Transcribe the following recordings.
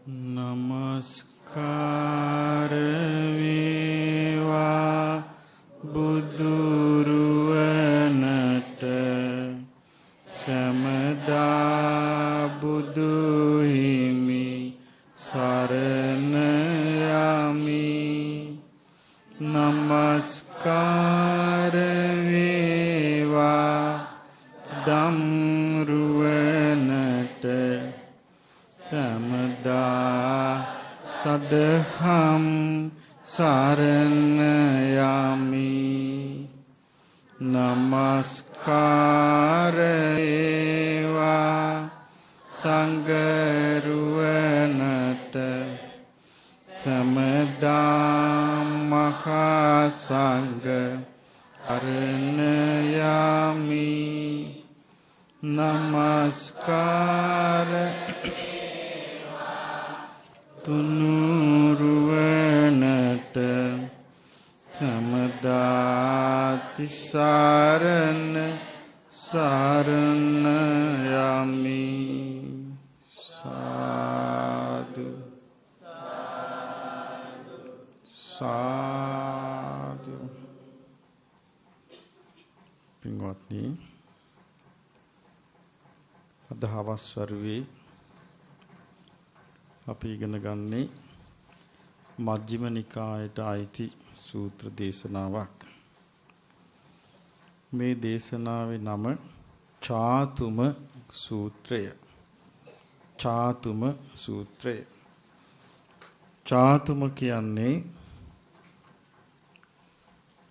නමස්කාර වේවා බුදුරුවනට සමදා බුදු හිමි සරණ යමි. නමස්කාර වේවා ධම්රුවනට සමදා සදහම් සරණ යමි. නමස්කාර වේවා සංඝරුවනට සමදා මහා සංඝ සරණ යමි. නමස්කාර තුනුරුවනට සමදාති සරණ සරණ යමි. සාදු සාදු. පින්වත්නි, අද හවස් වරුවේ අපි ඉගෙන ගන්නේ මජ්ක්‍ධිම නිකායට අයිති සූත්‍ර දේශනාවක්. මේ දේශනාවේ නම චාතුම සූත්‍රය. චාතුම සූත්‍රය. චාතුම කියන්නේ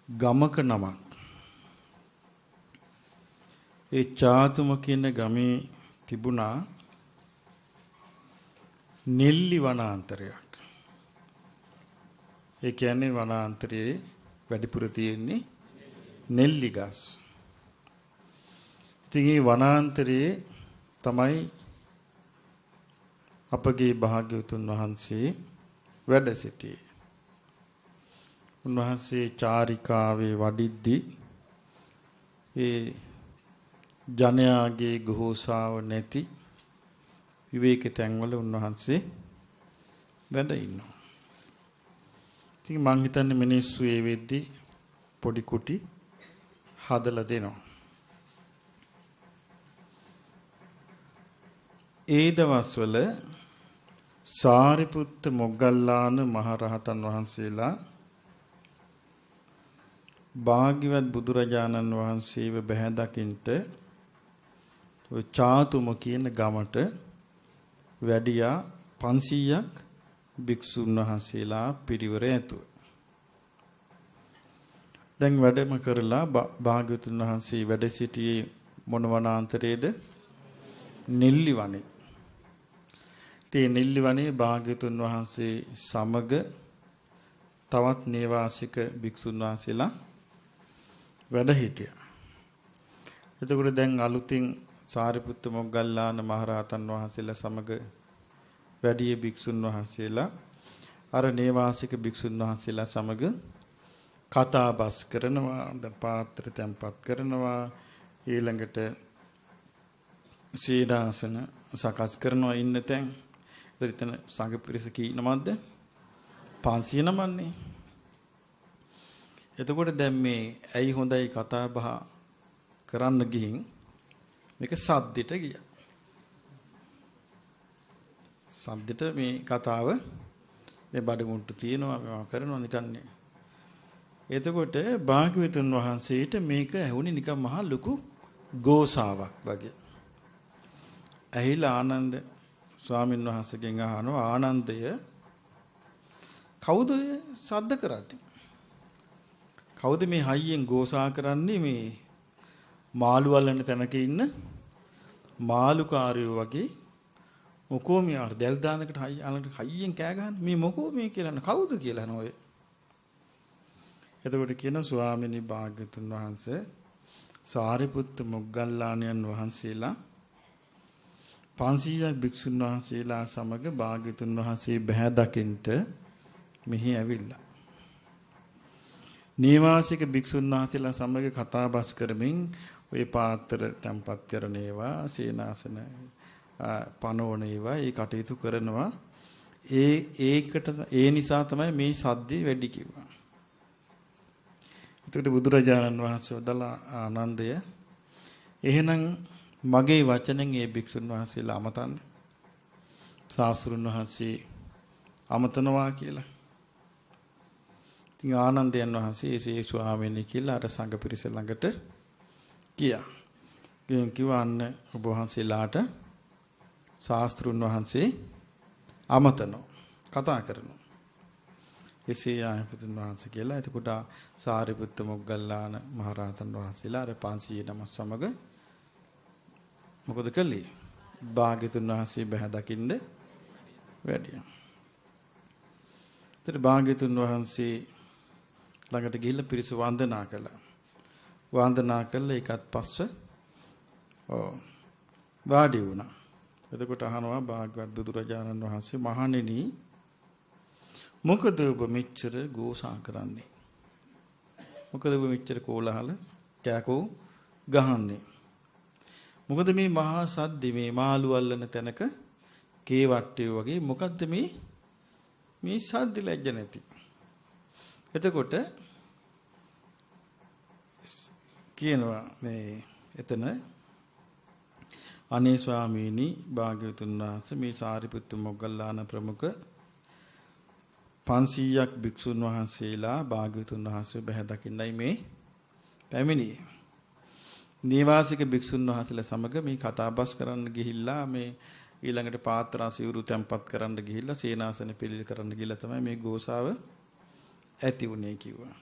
ගමක නමක්. ඒ චාතුම කියන ගමේ තිබුණා නෙල්ලි වනාන්තරයක්. ඒ කියන්නේ වනාන්තරයේ වැඩිපුර තියෙන්නේ නෙල්ලි ගස්. ඉතින් මේ වනාන්තරයේ තමයි අපගේ භාග්‍යවතුන් වහන්සේ වැඩ සිටියේ. උන්වහන්සේ චාරිකාවේ වඩිද්දී ඒ ජනයාගේ ගෝසාව නැති විවේක තැන්වල උන්වහන්සේ වැඩ ඉන්නවා. ඉතින් මං හිතන්නේ මිනිස්සු ඒ වෙද්දි පොඩි කුටි හදලා දෙනවා. ඒ දවස්වල සාරිපුත්ත මොග්ගල්ලාන මහරහතන් වහන්සේලා භාග්‍යවත් බුදුරජාණන් වහන්සේව බැහැ දකින්ට ඔය චාතුම කියන ගමට වැඩියා 500ක් භික්ෂුන් වහන්සේලා පිරිවර ඇතුව. දැන් වැඩම කරලා භාග්‍යවතුන් වහන්සේ වැඩ සිටියේ මොන වනාන්තරයේද? නෙල්ලි වනේ. ඒ නෙල්ලි වනේ භාග්‍යවතුන් වහන්සේ සමග තවත් නේවාසික භික්ෂුන් වහන්සේලා වැඩ හිටියා. එතකොට දැන් අලුතින් සාරිපුත්ත මොග්ගල්ලාන මහරහතන් වහන්සේලා සමග වැඩි භික්ෂුන් වහන්සේලා අර නේවාසික භික්ෂුන් වහන්සේලා සමග කතා බස් කරනවා, පාත්‍ර තැන්පත් කරනවා, ඊළඟට සීදාසන සකස් කරනවා ඉන්න තැන්. එතන සංඝ පිරිස කී නමක්ද? 500 නමන්නේ. එතකොට දැන් මේ ඇයි හොඳයි කතා බහ කරන්න ගිහින් මේක සද්දෙට ගියා. සද්දෙට මේ කතාව මේ බඩමුට්ටු තියෙනවා මේවා කරනවා නිකන්නේ. එතකොට භාග්‍යවතුන් වහන්සේට මේක ඇහුනේ නිකන් මහා ලොකු ගෝසාවක් වගේ. ඇහිලා ආනන්ද ස්වාමීන් වහන්සේගෙන් අහනවා, ආනන්දය කවුද සද්ද කරන්නේ? කවුද මේ හයියෙන් ගෝසා කරන්නේ? මේ මාළු වලන තැනක ඉන්න මාළුකාරයෝ වගේ මොකෝ මේ අර දැල් දානකට හයියෙන් කෑ ගහන්නේ. මේ මොකෝ මේ කියලා කවුද කියලා නෝ. එතකොට කියන ස්වාමීනි භාග්‍යතුන් වහන්සේ සාරිපුත්ත මොග්ගල්ලාණන් වහන්සේලා 500ක් භික්ෂුන් වහන්සේලා සමග භාග්‍යතුන් වහන්සේ බැහැ දකින්ට මෙහි ඇවිල්ලා. නීවාසික භික්ෂුන් වහන්සේලා සමග කතා බස් කරමින් ওই පාත්‍ර තැන්පත් කරන ඒවා, සේනාසන පනෝන ඒවා ඒ කටයුතු කරනවා. ඒකට ඒ නිසා තමයි මේ සද්දේ වැඩි කිව්වා. එතකොට බුදුරජාණන් වහන්සේ වදාලා ආනන්දය එහෙනම් මගේ වචනෙන් ඒ භික්ෂුන් වහන්සේලා අමතන්න. සාස්ෘණ වහන්සේ අමතනවා කියලා. ඉතින් ආනන්දයන් වහන්සේ ඒ ස්වාමීන් කියලා අර සංඝ පිරිස ළඟට ගියා. ගෙන් කිව්වන්න ඔබ වහන්සේලාට ශාස්ත්‍රුන් වහන්සේ අමතනවා කතා කරනවා. එසේ ආයතන වහන්සේ කියලා. එතකොට සාරිපුත්ත මොග්ගල්ලාන මහරහතන් වහන්සේලා අර 500 නම සමග මොකද කළේ? භාග්‍යතුන් වහන්සේ බහැ දකින්න වැඩියා. ඊට භාග්‍යතුන් වහන්සේ ළඟට ගිහිල්ලා පිරිස වන්දනා කළා. වන්දනා කළා ඒකත් පස්ස වාඩි වුණා. එතකොට අහනවා භාග්‍යවත් බුදුරජාණන් වහන්සේ මහණෙනි මොකද ඔබ මෙච්චර ගෝසා කරන්නේ? මොකද ඔබ මෙච්චර කෝලහල කෑකෝ ගහන්නේ? මොකද මේ මහා සද්දේ මේ මාළු අල්ලන තැනක කේවට්ටිය වගේ මොකද්ද මේ සද්ද ලැජ්ජ නැති? එතකොට කියනවා මේ එතන අනේ ස්වාමීනි භාග්‍යවතුන් වහන්සේ මේ සාරිපුත්ත මොග්ගල්ලාන ප්‍රමුඛ 500ක් භික්ෂුන් වහන්සේලා භාග්‍යවතුන් වහන්සේ බහැ දකින්නයි මේ පැමිණියේ. නිවාසික භික්ෂුන් වහන්සේලා සමග මේ කතාබස් කරන්න ගිහිල්ලා මේ ඊළඟට පාත්‍රා සිවුරු තැම්පත් කරන්න ගිහිල්ලා සේනාසන පිළිල කරන්න ගිහිල්ලා තමයි මේ ගෝසාව ඇති වුණේ කිව්වා.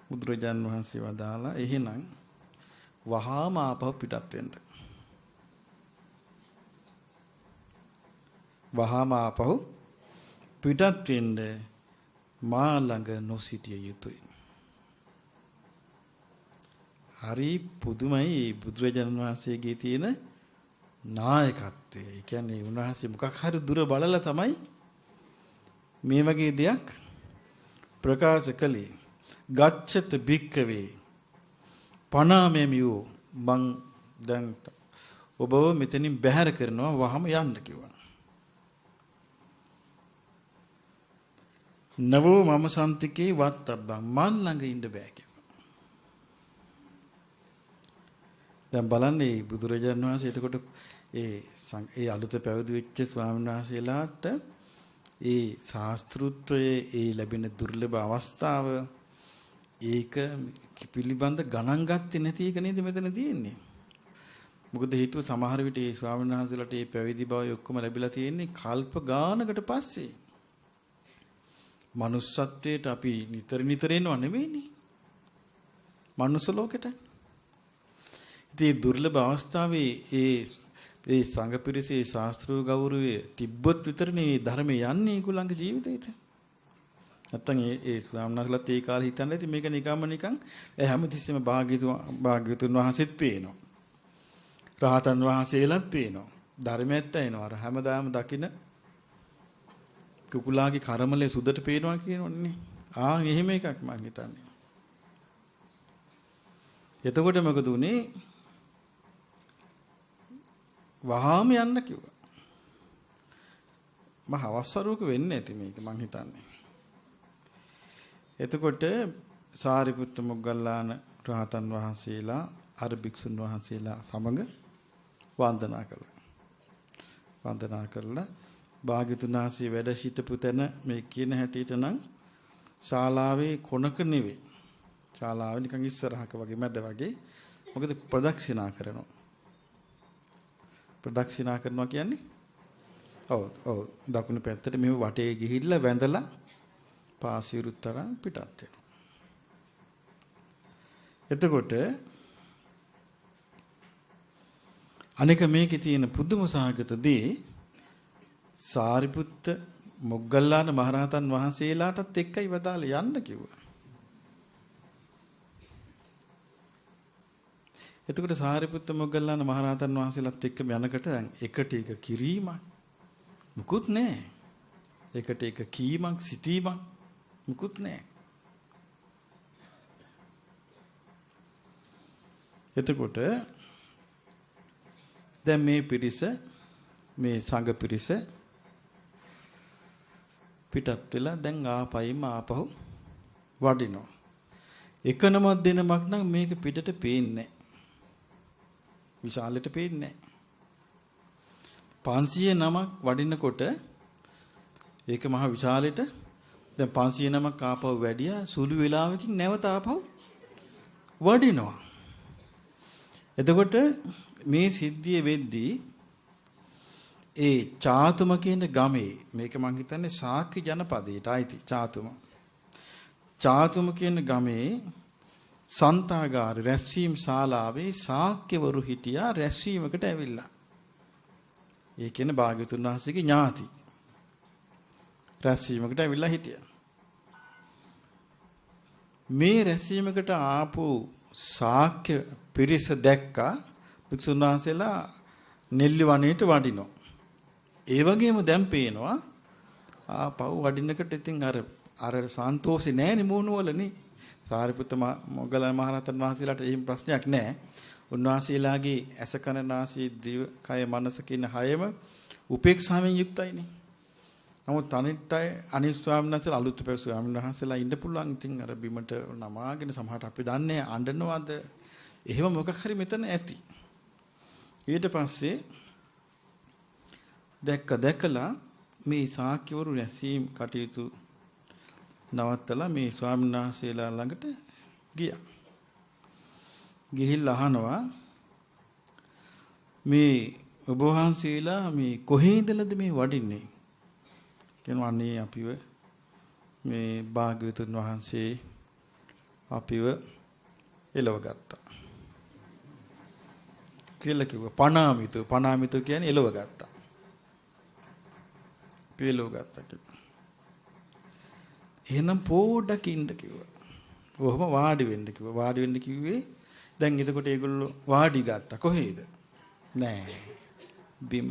බුදුරජාන් වහන්සේ වදාලා එහෙනම් වහාම ආපහු පිටත් වෙන්න. වහාම ආපහු පිටත් වෙන්න මා ළඟ නොසිටිය යුතුයි. හරි පුදුමයි බුදුරජාණන් වහන්සේගේ තියෙන නායකත්වය. ඒ කියන්නේ උන්වහන්සේ මොකක් හරි දුර බලලා තමයි මේ වගේ දෙයක් ප්‍රකාශ කළේ. ගච්ඡත භික්කවේ පනාමෙමියෝ මං දැන් ඔබව මෙතනින් බැහැර කරනවා වහම යන්න කිව්වා. නවෝ මම සම්තිකේ වත්තබ්බං මන් ළඟ ඉන්න බෑ කිව්වා. දැන් බලන්නේ බුදුරජාණන් වහන්සේ එතකොට ඒ අලුත පැවිදි වෙච්ච ස්වාමීන් වහන්සේලාට ඒ ශාස්ත්‍රුත්වයේ ඒ ලැබෙන දුර්ලභ අවස්ථාව ඒක පිළිබඳ ගණන් ගත්තේ නැති එක නේද මෙතන තියෙන්නේ. මොකද හේතුව සමහර විට ඒ ස්වාමීන් වහන්සේලාට මේ පැවිදි බව ඔක්කොම ලැබිලා තියෙන්නේ කල්ප ගානකට පස්සේ. manussත්වයට අපි නිතර එනව නෙමෙයිනේ. මනුස්ස ලෝකෙට. ඉතින් දුර්ලභ අවස්ථාවේ ඒ සංඝ පිරිසේ ශාස්ත්‍රීය ගෞරවයේ තිබ්බොත් විතරනේ ධර්මයේ යන්නේ ඒගොල්ලන්ගේ ජීවිතේට. නැත්තම් ඒ ස්වාමීන් වහන්සේලාත් ඒ කාලේ හිතන්නේ ඉතින් මේක නිකන් හැමතිස්සෙම භාග්‍යවතුන් වහන්සේත් පේනවා. රහතන් වහන්සේලාත් පේනවා. ධර්මයත් ඇහෙනවා. අර හැමදාම දකින කුකුලාගේ කර්මලේ සුදට පේනවා කියනවනේ. එහෙම එකක් මම හිතන්නේ. එතකොට මොකද උනේ? වහාම යන්න කිව්වා. මම අවස්වරුවක වෙන්නේ නැති මේක මං හිතන්නේ. එතකොට සාරිපුත්ත මොග්ගල්ලාන රහතන් වහන්සේලා අර භික්ෂුන් වහන්සේලා සමග වන්දනා කළා. වන්දනා කළා භාග්‍යතුන් වහන්සේ වැඩ සිටපු තැන මේ කියන හැටියට නම් ශාලාවේ කොනක නෙවෙයි. ශාලාවේ නිකන් ඉස්සරහක වගේ මැද වගේ. මොකද ප්‍රදක්ෂිනා කරනවා. ප්‍රදක්ෂිනා කරනවා කියන්නේ ඔව් දකුණු පැත්තට මෙහෙම වටේ ගිහිල්ලා වැඳලා පාසිරුත් තරම් පිටත් වෙනවා. එතකොට අනික මේකේ තියෙන පුදුම සහගත දේ සාරිපුත්ත මොග්ගල්ලාන මහරහතන් වහන්සේලාටත් එක්කයි වදාලා යන්න කිව්වා. එතකොට සාරිපුත්ත මොග්ගල්ලාන මහරහතන් වහන්සේලාත් එක්කම යනකොට දැන් එකට එක කිරීමක් මුකුත් නැහැ. එකට එක කීමක් සිටීමක් මුකුත් නැහැ. එතකොට දැන් මේ පිරිස මේ සංඝ පිරිස පිටත් වෙලා දැන් ආපයිම ආපහු වඩිනවා. එක නමක් දෙනමක් නම් මේක පිටට පේන්නේ නැහැ. විශාලෙට පේන්නේ නැහැ. 500 නමක් වඩිනකොට ඒක මහ විශාලෙට දැන් 500 නමක් ආපහු වැඩියා සුළු වෙලාවකින් නැවත ආපහු වඩිනවා. එතකොට මේ සිද්ධිය වෙද්දී ඒ චාතුම කියන ගමේ මේක මං හිතන්නේ ශාක්‍ය ජනපදයට අයිති චාතුම. චාතුම කියන ගමේ සන්තාගාර රැස්වීම ශාලාවේ ශාක්‍යවරු හිටියා රැස්වීමකට ඇවිල්ලා. ඒ කියන්නේ භාග්‍යවතුන් වහන්සේගේ ඥාති. රැස්වීමකට ඇවිල්ලා හිටියා. මේ රැස්වීමකට ආපු ශාක්‍ය පිරිස දැක්කා භික්ෂුන් වහන්සේලා නෙල්ලි වනයේට වඩිනවා. ඒ වගේම දැන් පේනවා ආපහු වඩිනකොට ඉතින් අර සන්තෝෂේ නෑනේ මූණවලනේ. සාරිපුත්ත මොග්ගලන් මහරහතන් වහන්සේලාට එහෙම ප්‍රශ්නයක් නෑ. උන්වහන්සේලාගේ ඇස කන නාසය දිව කය මනස කියන හයම උපේක්ෂාවෙන් යුක්තයිනේ. නමුත් අනිත් ස්වාමීන් වහන්සේලා අලුත් පැවිදි ස්වාමීන් වහන්සේලා ඉන්න පුළුවන්. ඉතින් අර බිමට නමාගෙන සමහරට අපි දන්නේ අඬනවද? එහෙම මොකක් හරි මෙතන ඇති. ඊට පස්සේ දැකලා මේ ශාක්‍යවරු රැස්වීම කටයුතු නවත්තලා මේ ස්වාමීන් වහන්සේලා ළඟට ගියා. ගිහිල්ලා අහනවා මේ ඔබ වහන්සේලා මේ කොහේ ඉඳලාද මේ වඩින්නේ? කියනවා අනේ අපිව මේ භාග්‍යවතුන් වහන්සේ අපිව එලව ගත්තා. කියලා කිව්වා. පණාමිතු කියන්නේ එලව ගත්තා. පිළව ගත්තා කිව්වා. එහෙනම් පොඩ්ඩක් ඉන්න කිව්වා. කොහොම වාඩි වෙන්න කිව්වා. වාඩි වෙන්න කිව්වේ දැන් එතකොට ඒගොල්ලෝ වාඩි ගත්තා. කොහේද? නෑ. බිම.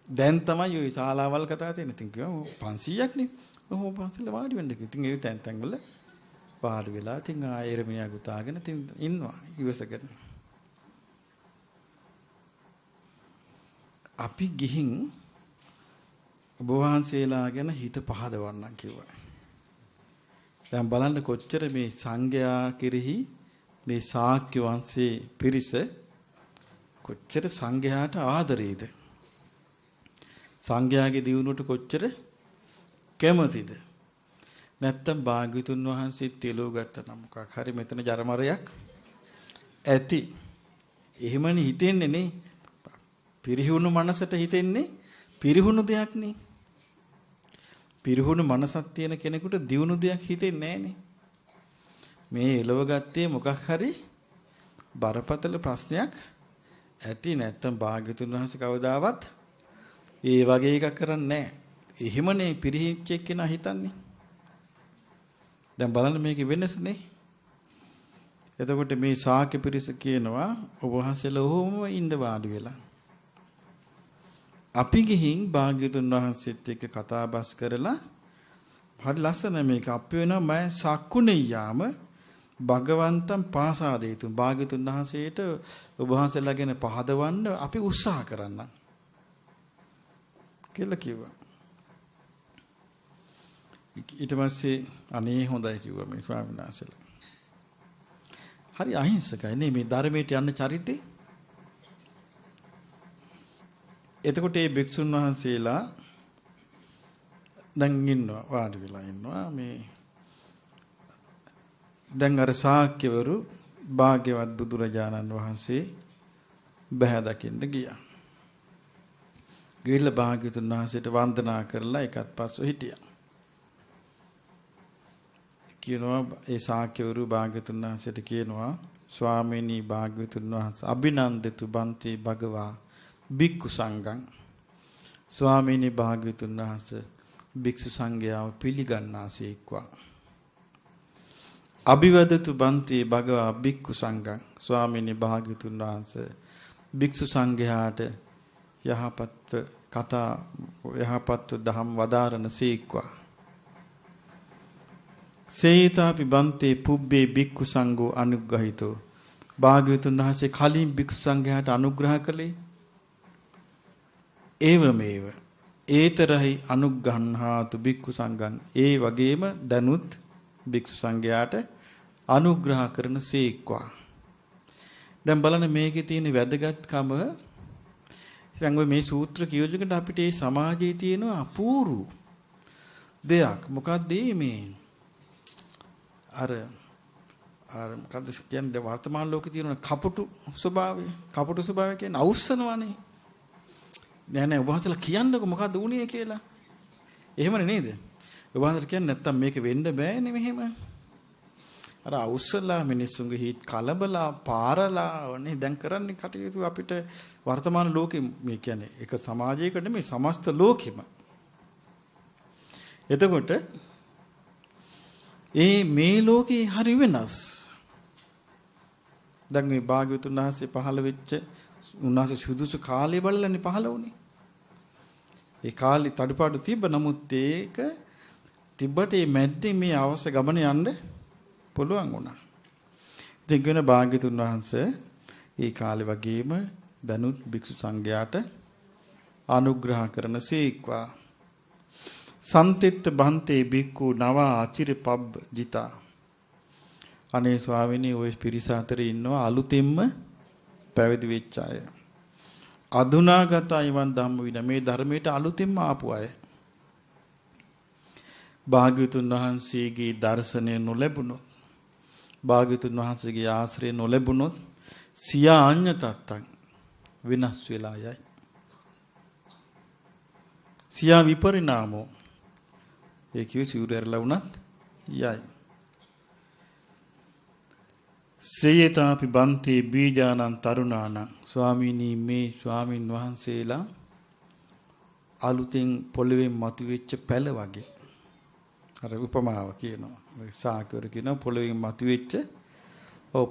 දැන් තමයි ওই ශාලාවල් කතා තියෙන්නේ. ඉතින් කිව්වා 500ක් නේ. ඔහොම 500 වාඩි වෙන්න කිව්වා. ඉතින් ඒ තැන් වල වාඩි වෙලා ඉතින් ආයෙරමියා ගුතාගෙන ඉතින් ඉන්නවා ඉවසගෙන. අපි ගිහින් ඔබ වහන්සේලා ගැන හිත පහදවන්නම් කිව්වා. දැන් බලන්න කොච්චර මේ සංඝයා කෙරෙහි මේ ශාක්‍ය වංශයේ පිරිස කොච්චර සංඝයාට ආදරේද? සංඝයාගේ දියුණුවට කොච්චර කැමතිද? නැත්තම් භාග්‍යවතුන් වහන්සේ තෙලෝ ගත්තා නම් මොකක් හරි මෙතන ජරමරයක් ඇති. එහෙමනේ හිතෙන්නේ නේ. පිරිහුණු මනසට හිතෙන්නේ පිරිහුණු දෙයක් නේ. පිරිහුණු මනසක් තියෙන කෙනෙකුට දියුණු දෙයක් හිතෙන්නේ නැහනේ. මේ එළව ගත්තේ මොකක් හරි බරපතල ප්‍රශ්නයක් ඇති. නැත්තම් භාග්‍යවතුන් වහන්සේ කවදාවත් ඒ වගේ එකක් කරන්නේ නැහැ. එහෙමනේ පිරිහිච්ච එක්කෙනා හිතන්නේ. දැන් බලන්න මේකේ වෙනසනේ. එතකොට මේ ශාක්‍ය පිරිස කියනවා ඔබ වහන්සේලා ඔහොම ඉන්න වාඩි වෙලා. අපි ගිහින් භාග්‍යවතුන් වහන්සේත් එක්ක කතා බස් කරලා හරි ලස්සන මේක අපි වෙනවා මම සක්කුණෙයාම භගවන්තම් පාසාදේතු භාග්‍යවතුන් වහන්සේට ඔබ වහන්සේලා ගැන පහදවන්න අපි උත්සාහ කරන්න කියලා කිව්වා. ඊට පස්සේ අනේ හොඳයි කිව්වා මේ ස්වාමීන් වහන්සේලා. හරි අහිංසකයි නේ මේ ධර්මයට යන්න චරිතේ. එතකොට මේ භික්ෂුන් වහන්සේලා දැන් ඉන්නවා වාඩි වෙලා ඉන්නවා මේ දැන් අර ශාක්‍යවරු භාග්‍යවත් බුදුරජාණන් වහන්සේ බහැ දකින්න ගියා. ගිහිල්ලා භාග්‍යවතුන් වහන්සේට වන්දනා කරලා එකත් පස්සෙ හිටියා. කියනවා ඒ ශාක්‍යවරු භාග්‍යවතුන් වහන්සේට කියනවා ස්වාමීනි භාග්‍යවතුන් වහන්සේ අභිනන්දතු බන්ති භගවා භික්ඛු සංඝං ස්වාමීනි භාග්‍යවතුන් වහන්සේ භික්ෂු සංඝයාව පිළිගන්නාසේක්වා. අභිවදතු බන්ති භගවා භික්ඛු සංඝං ස්වාමීනි භාග්‍යවතුන් වහන්සේ භික්ෂු සංඝයාට යහපත් දහම් වදාරන සීක්වා. සේතාපි බන්තේ පුබ්බේ භික්ඛු සංඝෝ අනුග්‍රහිතෝ භාග්‍යවතුන් වහන්සේ කලින් භික්ෂු සංඝයාට අනුග්‍රහ කළේ ඒව මේව ඒතරහි අනුග්‍රහණාතු භික්ඛු සංඝං. ඒ වගේම දනුත් භික්ෂු සංඝයාට අනුග්‍රහ කරන සීක්වා. දැන් බලන්න මේකේ තියෙන වැදගත්කම. දැන් මේ සූත්‍ර කියවලකට අපිට මේ සමාජයේ තියෙන අපූර්ව දෙයක්. මොකක්ද මේ අර මොකද්ද කියන්නේ වර්තමාන ලෝකේ තියෙන කපටු ස්වභාවය. කපටු ස්වභාවය කියන්නේ අවුස්සනවනේ. නෑ ඔබ වහන්සේලා කියන්නකො මොකද්ද වුනේ කියලා. එහෙමනේ නේද? ඔබ වහන්සේලා කියන්නේ නැත්තම් මේක වෙන්න බෑනේ මෙහෙම. අර අවුස්සලා මිනිස්සුන්ගේ හිත කලබලා පාරලා වනේ දැන් කරන්නේ කටයුතු අපිට වර්තමාන ලෝකෙ මේ කියන්නේ එක සමාජයකට නෙමෙයි සමස්ත ලෝකෙම. එතකොට මේ ලෝකේ හරි වෙනස්. දැන් මේ භාග්‍යවතුන් වහන්සේ පහළ වෙච්ච උන්වහන්සේ සුදුසු කාලය බලලානේ පහළ වුණේ. ඒ කාලේ තඩපාඩු තිබ්බ නමුත් ඒක තිබ්බට මේ මැද්දේ මේ අවශ්‍ය ගමන යන්න පුළුවන් වුණා. ඉතින් කියන භාග්‍යවතුන් වහන්සේ ඒ කාලේ වගේම දනුත් භික්ෂු සංඝයාට අනුග්‍රහ කරන සීක්වා. සම්තිත්ත බන්තේ බික්කු නව අචිර පබ්බ ජිතා. අනේ ස්වාමීනි ඔය පිරිස අතරේ ඉන්නවා අලුතෙන්ම පැවිදි වෙච්ච අය. අදුනාගත අයවන් ධම්ම වින මේ ධර්මයට අලුතෙන්ම ආපු අය. භාග්‍යවතුන් වහන්සේගේ දර්ශනය නොලැබුණොත් භාග්‍යවතුන් වහන්සේගේ ආශ්‍රය නොලැබුණොත් සියා අඤ්ඤ තත්තං විනාශ වෙලා යයි. සියා විපරිණාමෝ ඒ කිව්වේ සිවුරැරලා වුණත් යයි. සේයතාපි බන්තේ බීජානං තරුණානං. ස්වාමීනි මේ ස්වාමින් වහන්සේලා අලුතෙන් පොළවෙන් මතුවෙච්ච පැල වගේ. අර උපමාව කියනවා. සාකවර කියනවා පොළවෙන් මතුවෙච්ච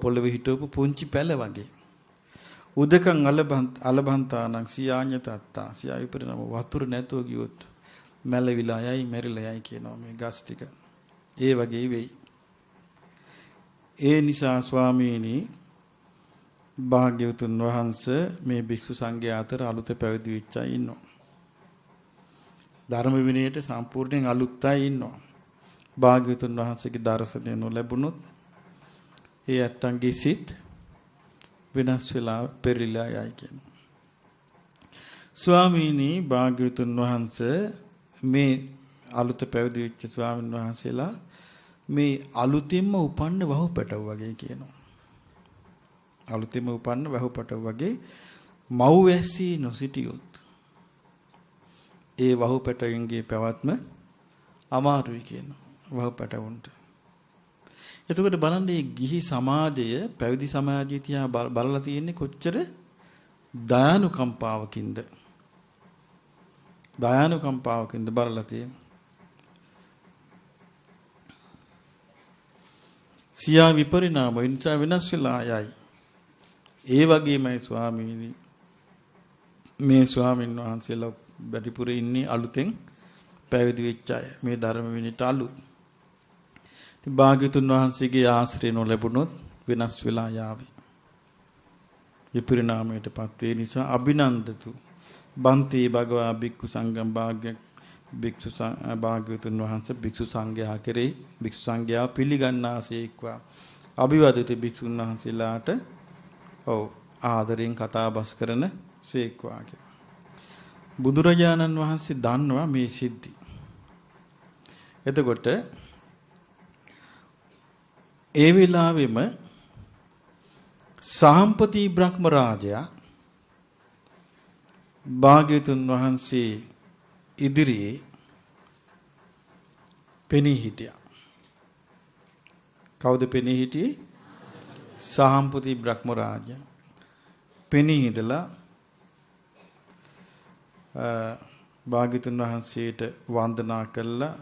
පොළවේ හිටවපු පුංචි පැල වගේ. උදකං අලබන්තානං සියාඤ්ඤ තත්තා. සියා විපරිණාම වතුර නැතුව ගියොත් මැලවිලා යයි මැරිලා යයි කියනවා මේ ගස් ටික. ඒ වගේ වෙයි. ඒ නිසා ස්වාමීනි භාග්‍යවතුන් වහන්සේ මේ භික්ෂු සංඝයා අතර අලුත පැවිදි වෙච්ච අය ඉන්නවා. ධර්ම විනයට සම්පූර්ණයෙන් අලුත් අය ඉන්නවා. භාග්‍යවතුන් වහන්සේගේ දර්ශනය නොලැබුණොත් ඒ ඇත්තන්ගේ සිත් විනාශ වෙලා පෙරලිලා යයි කියනවා. ස්වාමීනි භාග්‍යවතුන් වහන්සේ මේ අලුත පැවිදි වෙච්ච ස්වාමීන් වහන්සේලා මේ අලුතින්ම උපන්න වහු පැටව වගේ කියනවා. අලුතින්ම උපන්න වහු පැටව වගේ මව් වැස්සී නොසිටියොත් ඒ වහු පැටවුන්ගේ පැවැත්ම අමාරුයි කියනවා වහු පැටවුන්ට. එතකොට බලන්න මේ ගිහි සමාජය පැවිදි සමාජය තියා බලලා තියෙන්නේ කොච්චර දයානුකම්පාවකින්ද? දයානුකම්පාවකින්ද බලලා තියෙන්නේ. සියා විපරිණාම නිසා වෙනස් වෙලා යයි. ඒ වගේමයි ස්වාමීනි මේ ස්වාමීන් වහන්සේලා බඩිපුරේ ඉන්නේ අලුතෙන් පැවිදි වෙච්ච අය. මේ ධර්ම විනයට අලුත්. ඉතින් භාග්‍යවතුන් වහන්සේගේ ආශ්‍රය නොලැබුණොත් වෙනස් වෙලා යාවි. විපරිණාමයටපත් වේ නිසා අභිනන්දතු බන්තේ භගවා භික්ඛු සංඝම් භාග්‍යවතුන් වහන්සේ භික්ෂු සංඝයා කෙරෙහි භික්ෂු සංඝයා පිළිගන්නාසේක්වා. අභිවදිත භික්ෂුන් වහන්සේලාට ආදරෙන් කතා බස් කරන සේක්වා කියලා. බුදුරජාණන් වහන්සේ දන්නවා මේ සිද්ධි. එතකොට ඒ වෙලාවෙම සාම්පති බ්‍රහ්ම රාජයා භාග්‍යවතුන් වහන්සේ ඉදිරියේ පෙනී හිටියා. කවුද පෙනී හිටියේ? සාම්පති බ්‍රහ්ම රාජයා. පෙනී හිටලා භාග්‍යවතුන් වහන්සේට වන්දනා කළා.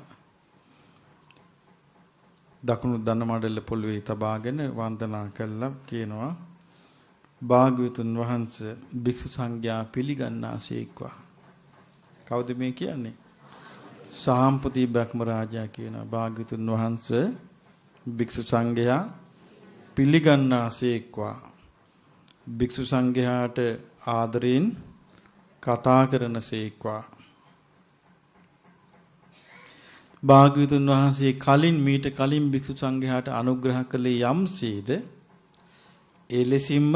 දකුණු දන මඩල පොළවේ තබාගෙන වන්දනා කළා කියනවා භාග්‍යවතුන් වහන්සේ භික්ෂු සංඝයා පිළිගන්නාසේක්වා. කවුද මේ කියන්නේ? සාම්පති බ්‍රහ්ම රාජයා කියනවා භාග්‍යවතුන් වහන්සේ භික්ෂු සංඝයා පිළිගන්නාසේක්වා. භික්ෂු සංඝයාට ආදරෙන් කතා කරනසේක්වා. භාග්‍යවතුන් වහන්සේ කලින් මීට කලින් භික්ෂු සංඝයාට අනුග්‍රහ කළේ යම්සේද ඒ ලෙසින්ම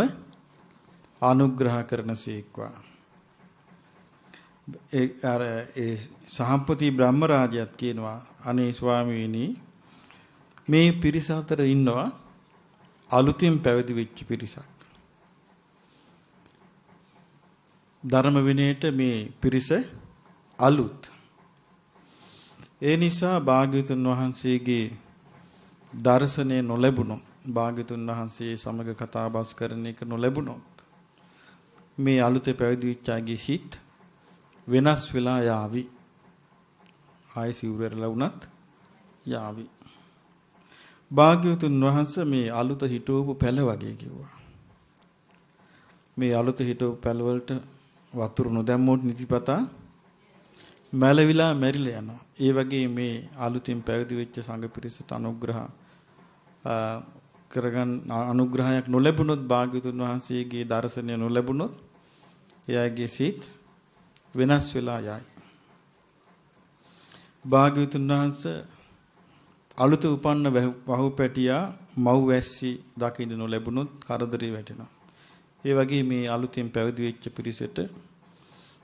අනුග්‍රහ කරනසේක්වා. ඒ සහම්පති බ්‍රහ්ම රාජයත් කියනවා අනේ ස්වාමීනි මේ පිරිස අතර ඉන්නවා අලුතින් පැවිදි වෙච්ච පිරිසක්. ධර්ම විනයට මේ පිරිස අලුත්. ඒ නිසා භාග්‍යවතුන් වහන්සේගේ දර්ශනය නොලැබුණොත් භාග්‍යවතුන් වහන්සේ සමග කතා බස් කරන එක නොලැබුණොත් මේ අලුතේ පැවිදි වෙච්ච අයගේ සිත් වෙනස් වෙලා යාවි. ආයි සිවුරලා වුණත් යාවි. භාග්‍යවතුන් වහන්සේ මේ අලුත හිටවපු පැල වගේ කිව්වා. මේ අලුත හිටවපු පැල වලට වතුර නොදැම්මොත් නිතිපතා මැලවිලා මැරිලා යනවා. ඒ වගේ මේ අලුතින් පැවිදි වෙච්ච සංඝ පිරිසට කරගන්න අනුග්‍රහයක් නොලැබුණොත් භාග්‍යවතුන් වහන්සේගේ දර්ශනය නොලැබුණොත් එයාගේ සිත් වෙනස් වෙලා යයි. භාග්‍යවතුන් වහන්සේ අලුත උපන්න වහුපැටියා මව් වැස්සි දකින්න නොලැබුණොත් කරදරේ වැටෙනවා. ඒ වගේ මේ අලුතින් පැවිදි වෙච්ච පිරිසට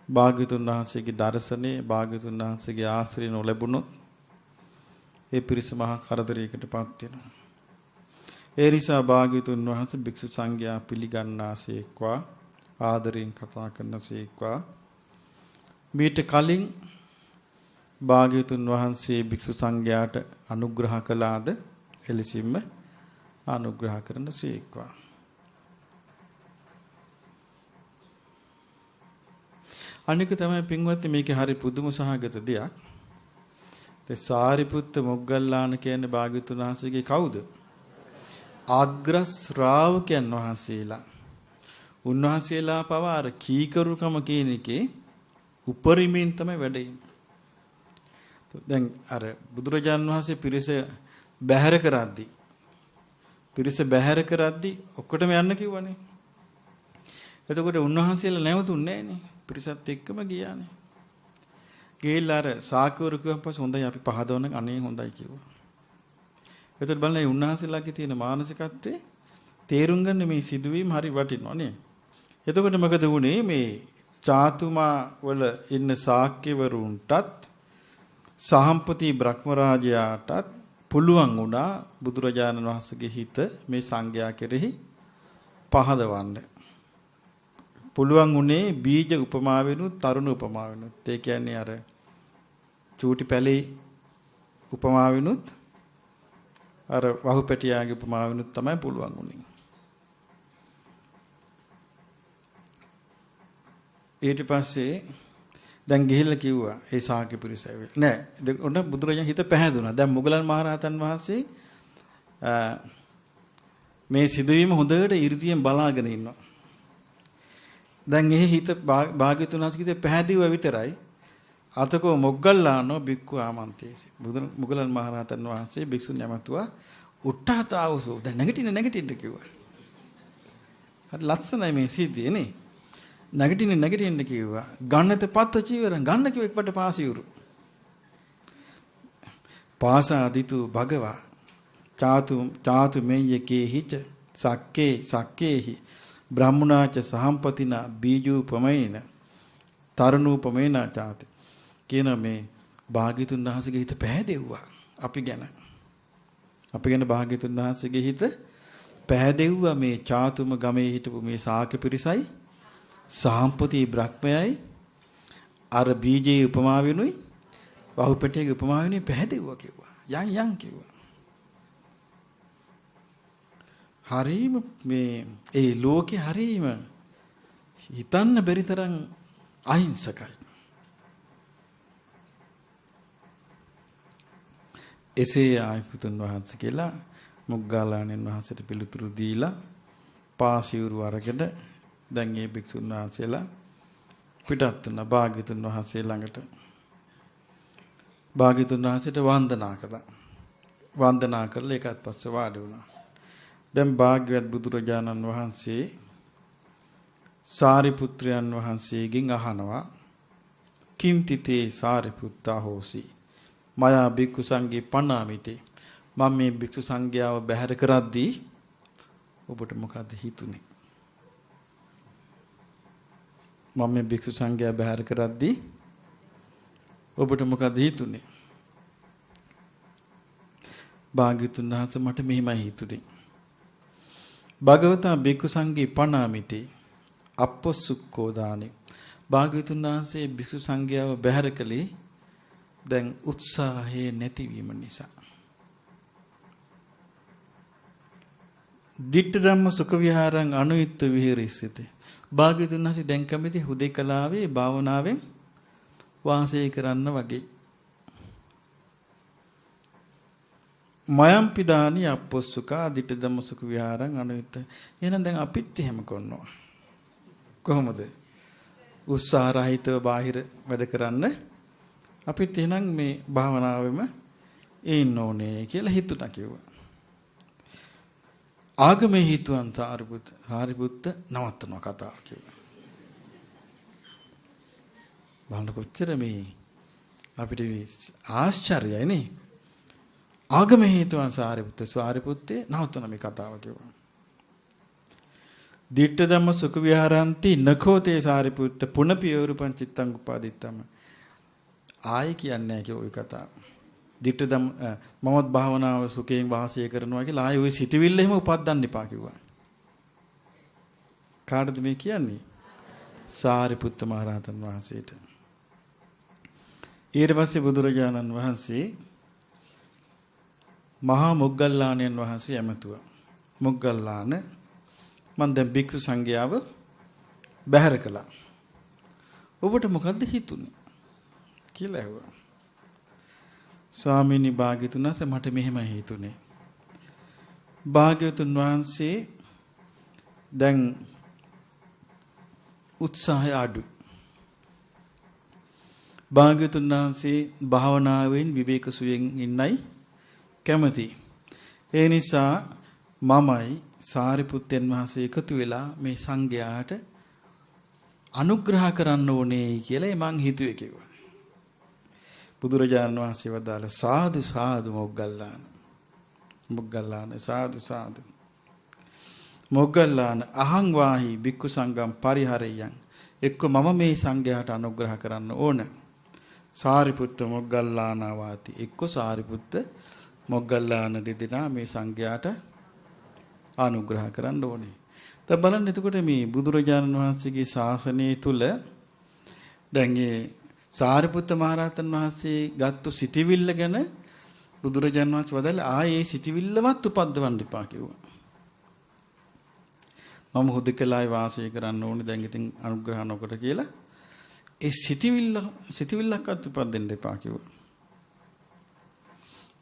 භාග්‍යවතුන් වහන්සේගේ දර්ශනේ භාග්‍යවතුන් වහන්සේගේ ආශ්‍රය නොලැබුණොත් ඒ පිරිස මහා කරදරයකටපත් වෙනවා. ඒ නිසා භාග්‍යවතුන් වහන්සේ භික්ෂු සංඝයා පිළිගන්නාසේක්වා ආදරෙන් කතා කරනසේක්වා. මීට කලින් භාග්‍යවතුන් වහන්සේ භික්ෂු සංඝයාට අනුග්‍රහ කළාද එලෙසින්ම අනුග්‍රහ කරනසේක්වා. අනික තමයි පින්වත්නි මේකේ හරි පුදුම සහගත දෙයක්. ඒ සාරිපුත්ත මොග්ගල්ලාන කියන්නේ භාග්‍යවතුන් වහන්සේගේ කවුද? අග්‍ර ශ්‍රාවකයන් වහන්සේලා. උන්වහන්සේලා පවා අර කීකරුකම කියන එකේ උපරිමයෙන් තමයි වැඩේ. දැන් අර බුදුරජාන් වහන්සේ පිරිස බැහැර කරද්දී ඔක්කොටම යන්න කිව්වනේ. එතකොට උන්වහන්සේලා නැවතුන්නේ නැහනේ. පිරිසත් එක්කම ගියානේ. ගිහිල්ලා අර සාකවරු කිව්වන් පස්සේ හොඳයි අපි පහදවන අනේ හොඳයි කිව්වා. එතකොට බලන්න මේ උන්වහන්සේලාගේ තියෙන මානසිකත්වයේ තේරුම් ගන්න මේ සිදුවීම හරි වටිනවා නේ. එතකොට මොකද වුනේ මේ චාතුමා වල ඉන්න ශාක්‍යවරුන්ටත් සහම්පති බ්‍රහ්මරාජයාටත් පුළුවන් වුණා බුදුරජාණන් වහන්සේගේ හිත මේ සංඝයා කෙරෙහි පහදවන්න. පුළුවන් උනේ බීජ උපමාවෙනුත් තරුණ උපමාවෙනුත්. ඒ කියන්නේ අර චූටි පැලේ උපමාවෙනුත් අර වහුපැටියාගේ උපමාවෙනුත් තමයි පුළුවන් උනේ. ඊට පස්සේ දැන් ගිහිල්ලා කිව්වා ඒ ශාක්‍ය පිරිස ඇවිල්ලා නෑ ඔන්න බුදුරජාණන් හිත පැහැදුනා. දැන් මුගලන් මහරහතන් වහන්සේ මේ සිදුවීම හොඳට 이르දියෙන් බලාගෙන ඉන්නවා. දැන් එහි හිත භාග්‍යවතුන් වහන්සේගේ පැහැදිලිව විතරයි අතකෝ මොග්ගල්ලානෝ බික්ඛු ආමන්තේසි. මුගලන් මහරහතන් වහන්සේ භික්ෂුන් යමතුවා උට්ටාතාවසෝ දැන් නැගිටින්න කිව්වා. හරි ලස්සනයි මේ සිද්ධිය නේ. නැගිටින්න කිව්වා. ගන්නත පත්ත චීවරං ගන්න කිව්ව එකපට පාසියුරු. පාසාදිතු භගවා චාතු මෙය්‍යකේ හිච සක්කේහි බ්‍රාහ්මනාච සහම්පතිනා බීජූපමේන තරුණූපමේන චාති කියන මේ භාග්‍යතුන් වහන්සේගේ හිත පැහැදෙව්වා. අපි ගැන භාග්‍යතුන් වහන්සේගේ හිත පැහැදෙව්වා මේ චාතුම ගමේ හිටපු මේ ශාක්‍ය පිරිසයි සහම්පති බ්‍රහ්මයයි අර බීජේ උපමා වෙනුයි වහුපැටියගේ උපමා වෙනුයි පැහැදෙව්වා කිව්වා. යන් කිව්වා. හරීම මේ ඒ ලෝකේ හරීම හිතන්න බැරි තරම් අහිංසකයි. එසේ ආයුතුන් වහන්සේ කියලා මොග්ගල්ලාණන් වහන්සේට පිළිතුරු දීලා පාසියුරු අරගෙන දැන් මේ භික්ෂුන් වහන්සේලා පිටත් වුණා භාග්‍යතුන් වහන්සේ ළඟට. භාග්‍යතුන් වහන්සේට වන්දනා කරලා ඒකත් පස්සේ වාඩි වුණා. දැන් භාග්‍යවත් බුදුරජාණන් වහන්සේ සාරිපුත්‍රයන් වහන්සේගෙන් අහනවා කිංතිතේ සාරිපුත්තා හෝසි මයා භික්ඛු සංඝේ පණාමිති. මම මේ භික්ෂු සංඝයාව බැහැර කරද්දී ඔබට මොකද්ද හිතුනේ? මම මේ භික්ෂු සංඝයා බැහැර කරද්දී ඔබට මොකද්ද හිතුනේ? භාග්‍යවතුන් වහන්සේ මට මෙහිමයි හිතුනේ. භගවතා භික්ඛු සංඝේ පණාමිති අපොසුක්ඛෝ දානේ. භාග්‍යවතුන් වහන්සේ භික්ෂු සංඝයාව බැහැර කළේ දැන් උත්සාහයේ නැතිවීම නිසා. දිට්ඨ ධම්ම සුඛ විහාරං අනුයුක්ත විහෙරිස්සති. භාග්‍යවතුන් වහන්සේ දැන් කැමති හුදේකලාවේ භාවනාවෙන් වාසය කරන්න වගේ. මයම් පිදානි අපොස්සුකා දිට්ඨ ධම්ම සුඛ විහාරං අනුයුක්ත. එහෙනම් දැන් අපිත් එහෙම කරනවා. කොහොමද? උත්සාහ රහිතව බාහිර වැඩ කරන්න අපිත් එහෙනම් මේ භාවනාවෙම ඉන්න ඕනේ කියලා හිතුණා කිව්වා. ආගමේ හිතුවන් සාරිපුත්ත නවත්තනවා කතාව කියලා. බලන්න කොච්චර මේ අපිට ආශ්චර්යයි නේ. ආගමේ හිතුවන් සාරිපුත්තේ නවත්තන මේ කතාව කිව්වා. දිට්ඨ ධම්ම සුඛ විහාරಂತಿ නඛෝතේ සාරිපුත්ත පුනපියෝරුපං චිත්තං උපාදිත්තම. ආයි කියන්නේ නැහැ කිය ඔය කතාව. දිට්ඨ ධම්ම මමත් භාවනාව සුඛයෙන් වාසය කරනවා කියලා ආයි ඔය සිටිවිල්ල එහෙම උපද්දන්න එපා කිව්වා. කාටද මේ කියන්නේ? සාරිපුත්ත මහ රහතන් වහන්සේට. ඊට පස්සේ බුදුරජාණන් වහන්සේ මහා මොග්ගල්ලාණන් වහන්සේ ඇමතුවා. මොග්ගල්ලාන මම දැන් භික්ෂු සංඝයාව බැහැර කළා. ඔබට මොකද්ද හිතුනේ කියලා ඇහුවා. ස්වාමීනි භාග්‍යතුන් වහන්සේ මට මෙහෙමයි හිතුනේ. භාග්‍යතුන් වහන්සේ දැන් උත්සාහය අඩු. භාග්‍යතුන් වහන්සේ භාවනාවෙන් විවේක සුවයෙන් ඉන්නයි කැමති. ඒ නිසා මමයි සාරිපුත්තයන් වහන්සේ එකතු වෙලා මේ සංඝයාට අනුග්‍රහ කරන්න ඕනේ කියලා මං හිතුවේ කිව්වා. බුදුරජාණන් වහන්සේ වදාළ සාදු සාදු මොග්ගල්ලාන සාදු සාදු මොග්ගල්ලාන අහං වාහි භික්ඛු සංඝම් පරිහරයන්. එක්ක මම මේ සංඝයාට අනුග්‍රහ කරන්න ඕන. සාරිපුත්ත මොග්ගල්ලාන වාති. එක්ක සාරිපුත්ත මොග්ගල්ලාන දෙදෙනා මේ සංඝයාට අනුග්‍රහ කරන්න ඕනේ. දැන් බලන්න එතකොට මේ බුදුරජාණන් වහන්සේගේ ශාසනය තුල දැන් මේ සාරිපුත්ත මහරහතන් වහන්සේ ගත්තු සිටිවිල්ල ගැන බුදුරජාණන් වහන්සේ වදාළා ආයේ සිටිවිල්ලවත් උපද්දවන්න එපා කිව්වා. මම හුදකලායි වාසය කරන්න ඕනේ දැන් ඉතින් අනුග්‍රහ නොකොට කියලා ඒ සිටිවිල්ලක්වත් උපද්දෙන්න එපා කිව්වා.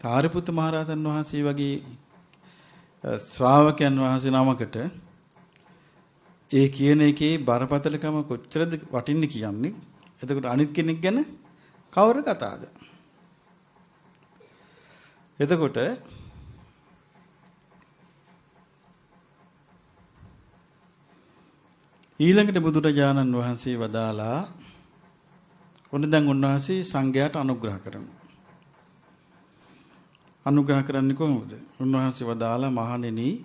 සාරිපුත්ත මහරහතන් වහන්සේ වගේ ශ්‍රාවකයන් වහන්සේ නමකට ඒ කියන එකේ බරපතලකම කොච්චරද වටින්නේ කියන්නේ. එතකොට අනිත් කෙනෙක් ගැන කවර කතාවද? එතකොට ඊළඟට බුදුරජාණන් වහන්සේ වදාලා ඔන්න දැන් උන්වහන්සේ සංඝයාට අනුග්‍රහ කරනවා. අනුග්‍රහ කරන්නේ කොහොමද? උන්වහන්සේ වදාලා මහණෙනි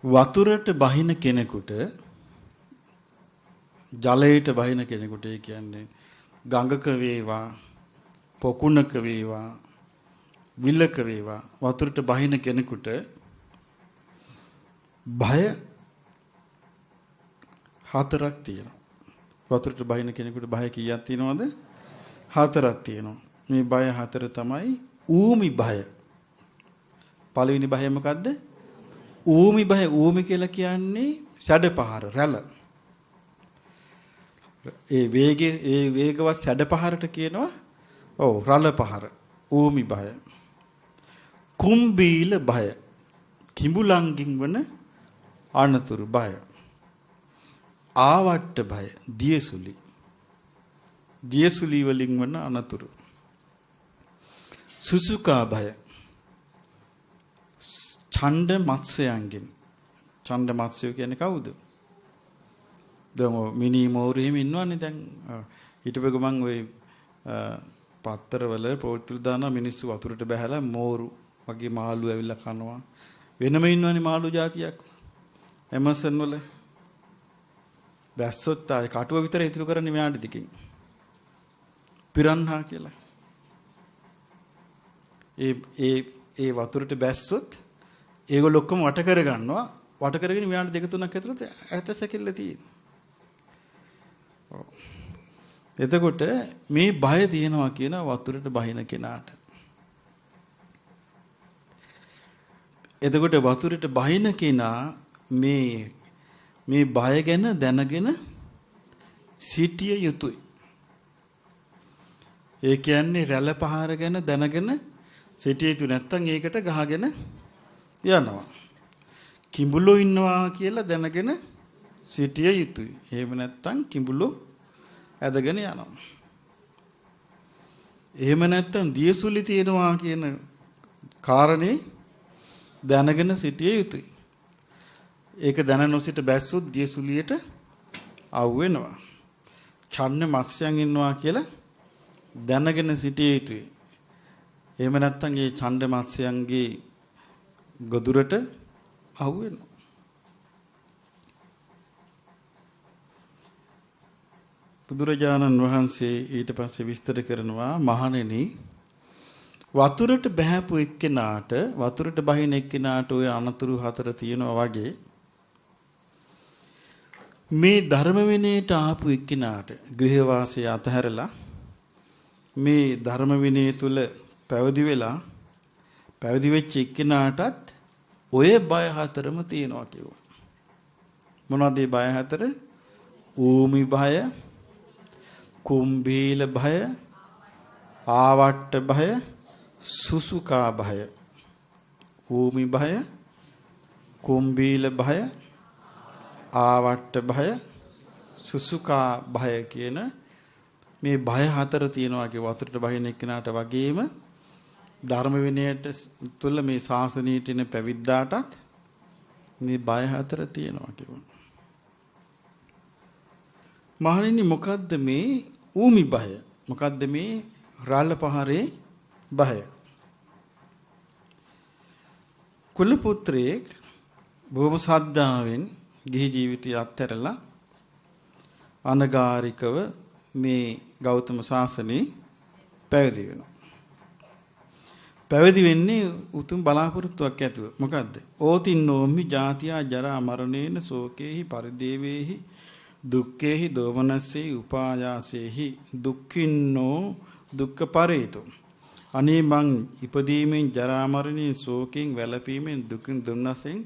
වතුරට බහින කෙනෙකුට ජලයට බහින කෙනෙකුට ඒ කියන්නේ ගඟක වේවා පොකුණක වේවා විලක වේවා වතුරට බහින කෙනෙකුට බය හතරක් තියෙනවා. වතුරට බහින කෙනෙකුට බය කීයක් තියෙනවද? හතරක් තියෙනවා. මේ බය හතර තමයි ඌමි බය. පළවෙනි බය මොකද්ද? ඌමි බය. ඌමි කියලා කියන්නේ සැඩපහර රැළ. ඒ වේගවත් සැඩපහරට කියනවා රළ පහර. ඌමි බය. කුම්බීල බය. කිඹුලන්ගින් වන අනතුරු බය. ආවට්ට බය. දියසුලි වලින් වන අනතුරු. සුසුකා බය. ඡණ්ඩ මත්ස්‍යයන්ගෙන්. ඡණ්ඩ මත්ස්‍යය කියන්නේ කවුද? දැන් මිනි මෝරු එහෙම ඉන්නවනේ දැන් හිටපෙ ගමන් ওই පත්තරවල පොත්තුල් දාන මිනිස්සු වතුරට බහැලා මෝරු වගේ මාළු ඇවිල්ලා කනවා. වෙනම ඉන්නවනේ මාළු జాතියක්. ඇමසන් වල බැස්සොත් ආයේ කටුව විතර ඉතුරු කරන්නේ විනාඩි දෙකකින්. පිරන්හා කියලා. ඒ වතුරට බැස්සොත් ඒගොල්ලෝ ඔක්කොම වට කර ගන්නවා. වට කරගෙන විනාඩි දෙක තුනක් ඇතුළත ඇට සැකිල්ල තියෙනවා. එතකොට මේ බය තියෙනවා කියන වතුරට බහින කෙනාට. එතකොට වතුරට බහින කෙනා මේ බය ගැන දැනගෙන සිටිය යුතුයි. ඒ කියන්නේ රැළ පහර ගැන දැනගෙන සිටිය යුතු නැත්නම් ඒකට ගහගෙන යනවා. කිඹුලෝ ඉන්නවා කියලා දැනගෙන සිටිය යුතුයි. එහෙම නැත්නම් කිඹුලෝ ඇදගෙන යනවා. එහෙම නැත්නම් දියසුලි තියෙනවා කියන කාරණේ දැනගෙන සිටිය යුතුයි. ඒක දැන නොසිට බැස්සොත් දියසුලියට අවු වෙනවා. ඡන්න මත්ස්‍යයන් ඉන්නවා කියලා දැනගෙන සිටිය යුතුයි. එහෙම නැත්නම් මේ ඡන්ද මත්ස්‍යයන්ගේ ගොදුරට අවු වෙනවා. බුදුරජාණන් වහන්සේ ඊට පස්සේ විස්තර කරනවා මහණෙනි වතුරට බහැපු එක්කෙනාට වතුරට බහින එක්කෙනාට ওই අනතුරු හතර තියෙනවා වගේ මේ ධර්ම විනයට ආපු එක්කෙනාට ගෘහවාසය අතහැරලා මේ ධර්ම විනය තුල පැවිදි වෙලා පැවිදි වෙච්ච එක්කෙනාටත් ඔය බය හතරම තියෙනවා කිව්වා. මොනවද මේ බය හතර? ඌමි බය, කුම්භීල භය, ආවට්ට භය, සුසුකා භය. ඌමි භය, කුම්භීල භය, ආවට්ට භය, සුසුකා භය කියන මේ භය හතර තියෙනවා කිය වතුරට බහින එක්කනට වගේම ධර්ම විනයට තුල මේ ශාසනීයට ඉන පැවිද්දාටත් මේ බය හතර තියෙනවා කිව්වා. මහණෙනි මොකද්ද මේ ඌමි භය? මොකද්ද මේ රාළ පහරේ භය? කුල පුත්‍රයෙක් බොහොම සද්ධාවෙන් ගිහි ජීවිතය අත්හැරලා අනගාരികව මේ ගෞතම සාසනේ පැවිදි වෙනවා. පැවිදි වෙන්නේ උතුම් බලාපොරොත්තුවක් ඇතුව. මොකද්ද? ඕතින්නෝම්හි ජාතියා ජරා මරණේන සෝකේහි පරිදේවේහි දුක්ඛේහි දෝමනස්සේහි උපායාසේහි දුක්ඛින්නෝ දුක්ඛ පරේතෝ. අනේ මං ඉපදීමෙන් ජරා මරණේ ශෝකයෙන් වැළපීමෙන් දුකින් දුන්නසෙන්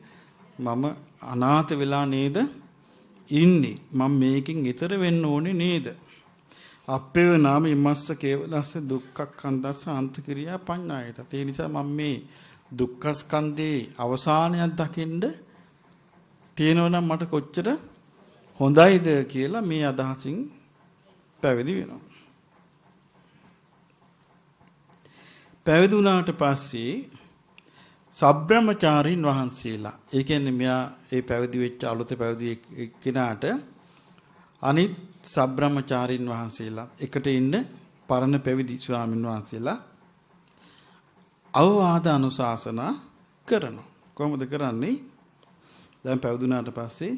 මම අනාථ වෙලා නේද ඉන්නේ. මම මේකෙන් ඈතර වෙන්න ඕනේ නේද? අපේව නාම ඉමස්ස කේවලස්ස දුක්ඛක්ඛන්දස්ස අන්තක්‍රියා පඤ්ඤායත. ඒ නිසා මම මේ දුක්ඛස්කන්ධේ අවසානයක් දකින්න තියෙනවනම් මට කොච්චර හොඳයිද කියලා මේ අදහසින් පැවිදි වෙනවා. පැවිදි වුණාට පස්සේ සබ්‍රාහ්මචාරීන් වහන්සේලා, ඒ කියන්නේ මෙයා ඒ පැවිදි වෙච්ච අලුත පැවිදි කෙනාට අනිත් සබ්‍රාහ්මචාරීන් වහන්සේලා එකට ඉන්න පරණ පැවිදි ස්වාමීන් වහන්සේලා අවවාද අනුශාසනා කරනවා. කොහොමද කරන්නේ? දැන් පැවිදි වුණාට පස්සේ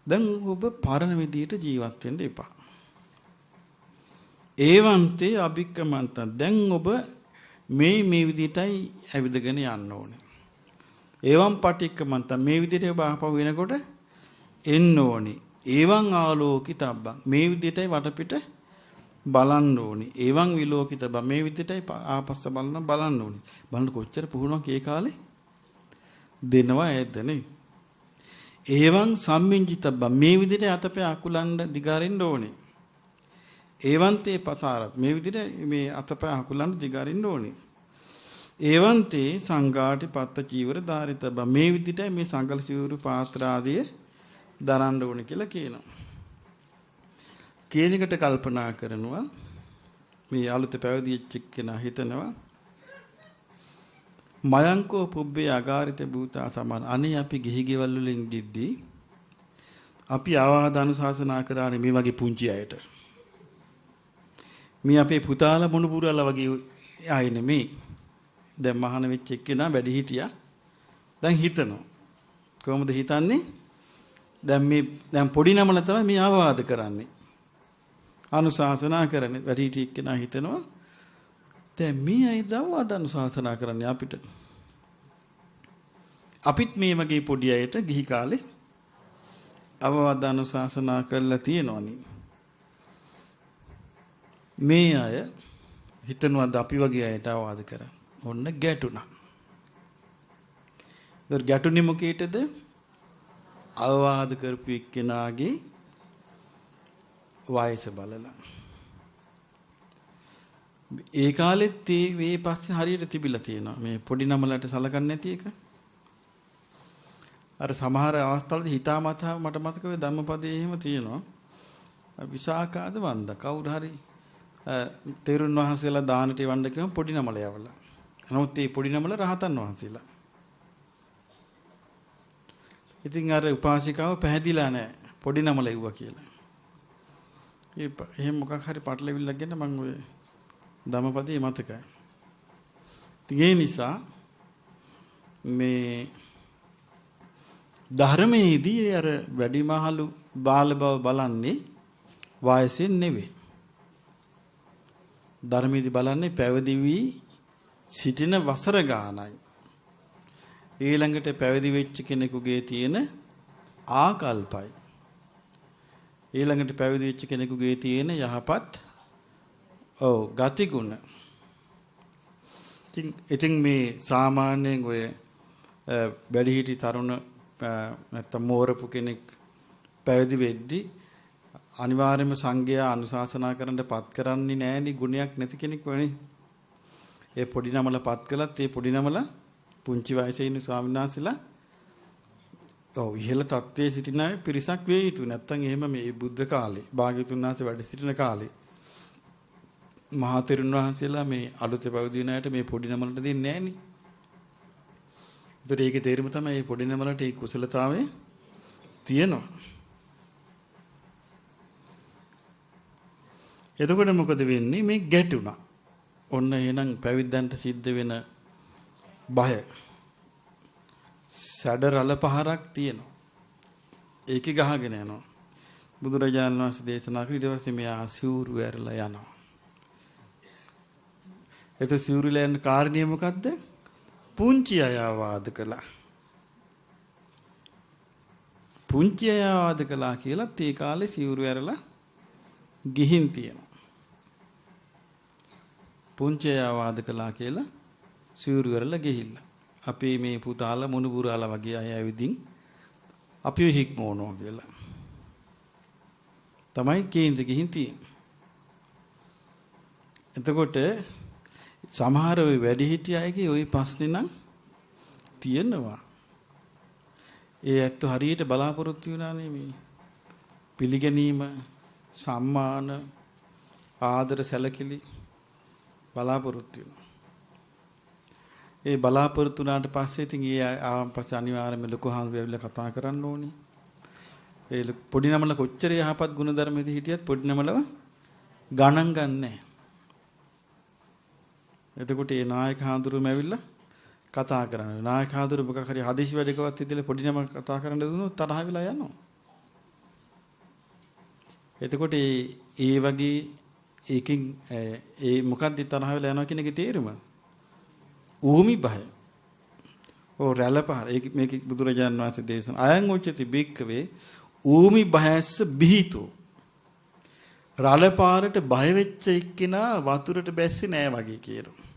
දැන් ඔබ පරණ විදියට ජීවත් වෙන්න එපා. ඒවන්තේ අභික්‍රමන්ත. දැන් ඔබ මේ විදියටයි ඇවිදගෙන යන්න ඕනේ. ඒවම් පටික්කමන්ත. මේ විදියට ඔබ ආපහු වෙනකොට එන්න ඕනේ. ඒවං ආලෝකිතබ්බං. මේ විදියටයි වටපිට බලන්න ඕනේ. ඒවං විලෝකිතබ්බං. මේ විදියටයි ආපස්ස බලන්න ඕනේ. බලන්න කොච්චර පුහුණුවක් ඒ කාලේ දෙනවා ඇද්දනේ. ඒවං සම්මිංජිතබ්බං. මේ විදිහට අතපය අකුලන්න දිගාරින්න ඕනේ. ඒවන්තේ පසාරත්. මේ විදිහට මේ අතපය අකුලන්න දිගාරින්න ඕනේ. ඒවන්තේ සංඝාටි පත්ත චීවර ධාරිතබ්බං. මේ විදිහට මේ සංගල සිවුරු පාත්‍ර ආදී දරන්න ඕනේ කියලා කියනවා. කියන එකට කල්පනා කරනවා මේ අලුත පැවිදි වෙච්ච කෙනා හිතනවා මයංකෝ පුබ්බේ අගාරිත භූතා සමාන. අනේ අපි ගිහි ගෙවල් වලින් දිද්දී අපි ආවාද අනුශාසනා කරානේ මේ වගේ පුංචි අයට. මේ අපේ පුතාලා මොනුපුරලා වගේ ආයෙ නෙමෙයි. දැන් මහාන වෙච්ච එක්කෙනා වැඩි හිටියා. දැන් හිතනවා. කොහොමද හිතන්නේ? දැන් පොඩි නමල තමයි මේ ආවාද කරන්නේ. අනුශාසනා කරන්නේ. වැඩි හිටිය එක්කෙනා හිතනවා දැන් මේ අය දවවාද අනුශාසනා කරන්නේ අපිට. අපිත් මේ වගේ පොඩි අයට ගිහි කාලේ අවවාද අනුශාසනා කරලා තියෙනවනේ. මේ අය හිතනවාද අපි වගේ අයට අවවාද කරා. ඔන්න ගැටුණා. ඒතර ගැටුනේ මොකේටද? අවවාද කරපු එක්කෙනාගේ වයස බලලා. ඒ කාලෙත් මේ පස්සේ හරියට තිබිලා තියෙනවා. මේ පොඩි නමලට සලකන්නේ නැති එක. අර සමහර අවස්ථාවලදී හිතාමතා මට මතක වෙයි ධම්මපදයේ එහෙම තියෙනවා. විසාකාද වන්ද කවුරු හරි තෙරුන් වහන්සේලා දානට වණ්ඩ කියම පොඩි නමල යවලා. නමුත් මේ පොඩි නමල රහතන් වහන්සේලා. ඉතින් අර උපාසිකාව පැහැදිලා නැහැ පොඩි නමල ඉවුවා කියලා. එහෙම මොකක් හරි පටලවිල්ලක් ගෙන මම ඔය ධම්මපදයේ මතකයි. ඉතින් ඒ නිසා මේ ධර්මයේදී අර වැඩිමහලු බාල බව බලන්නේ වයසෙන් නෙවෙයි. ධර්මයේදී බලන්නේ පැවිදි වී සිටින වසර ගානයි. ඊළඟට පැවිදි වෙච්ච කෙනෙකුගේ තියෙන ආකල්පයි. ඊළඟට පැවිදි වෙච්ච කෙනෙකුගේ තියෙන යහපත් ගතිගුණ. ඉතින් මේ සාමාන්‍යයෙන් ඔය වැඩිහිටි තරුණ නැත්තම් මෝරපු කෙනෙක් පැවිදි වෙද්දී අනිවාර්යයෙන්ම සංඝයා අනුශාසනා කරන්නපත් කරන්නේ නැහෙනි ගුණයක් නැති කෙනෙක් වෙන්නේ. ඒ පොඩි නමල පත් කළත් ඒ පොඩි නමල පුංචි වයසේ ඉන්න ස්වාමීන් වහන්සේලා ඉහළ තත්ත්වයේ සිටින අය පිරිසක් වේ යුතු. නැත්තම් එහෙම මේ බුද්ධ කාලේ භාග්‍යතුන් වහන්සේ වැඩ සිටින කාලේ මහා තෙරුන් වහන්සේලා මේ අලුත පැවිදි වෙන අයට මේ පොඩි නමලට දෙන්නේ නැහෙනි. ඒතර ඒකේ තේරුම තමයි මේ පොඩි නමලට ඒ කුසලතාවය තියෙනවා. එතකොට මොකද වෙන්නේ? මේ ගැටුණා. ඔන්න එහෙනම් පැවිද්දන්ට සිද්ධ වෙන බය සැඩ රළ පහරක් තියෙනවා. ඒකේ ගහගෙන යනවා. බුදුරජාණන් වහන්සේ දේශනා කළ ඊට පස්සේ මෙයා සිවුරු ඇරලා යනවා. එතකොට සිවුරුලා යන කාරණිය මොකද්ද? පුංචි අය ආවාද කළා. පුංචි අය ආවාද කළා කියලා තේ කාලේ සිවුරු ඇරලා ගිහින් තියෙනවා. පුංචි අය ආවාද කළා කියලා සිවුරු ඇරලා ගිහිල්ලා. අපේ මේ පුතාලා මොනුබුරාලා වගේ අය ඇවිදින් අපිව හික්මවනවා කියලා. තමයි කේන්ද ගිහින් තියෙන්නේ. එතකොට සමහර වෙ වැඩිහිටිය අයගේ ওই ප්‍රශ්නේ නම් තියෙනවා. ඒ ඇත්ත හරියට බලාපොරොත්තු වෙනානේ මේ පිළිගැනීම, සම්මාන, ආදර සැලකිලි බලාපොරොත්තු වෙනවා. ඒ බලාපොරොත්තු වුණාට පස්සේ ඉතින් ඒ ආවන් පස්සේ අනිවාර්යයෙන්ම ලොකු හාමුදුරුවෝ ඇවිල්ලා කතා කරන්න ඕනේ. ඒ පොඩි නමල කොච්චර යහපත් ගුණධර්මෙදී හිටියත් පොඩි නමලව ගණන් ගන්නෑ. එතකොට ඒ නායක හාමුදුරුවෝම ඇවිල්ලා කතා කරනවා. නායක හාමුදුරුවෝ මොකක් හරි හදිසි වැඩකවත් ඉදලා පොඩි නම කතා කරන්න දුන්නොත් තරහ වෙලා යනවා. එතකොට ඒ වගේ ඒකින් ඒ මොකක්ද තරහ වෙලා යනවා කියන එකේ තේරුම? ඌමි බය. රැළපහර. මේක බුදුරජාණන් වහන්සේ දේශන අයං උච්චති බික්කවේ ඌමි බයස්ස බිහිතෝ. රැළපාරට බය වෙච්ච එක්කිනා වතුරට බැස්සේ නෑ වගේ කියනවා.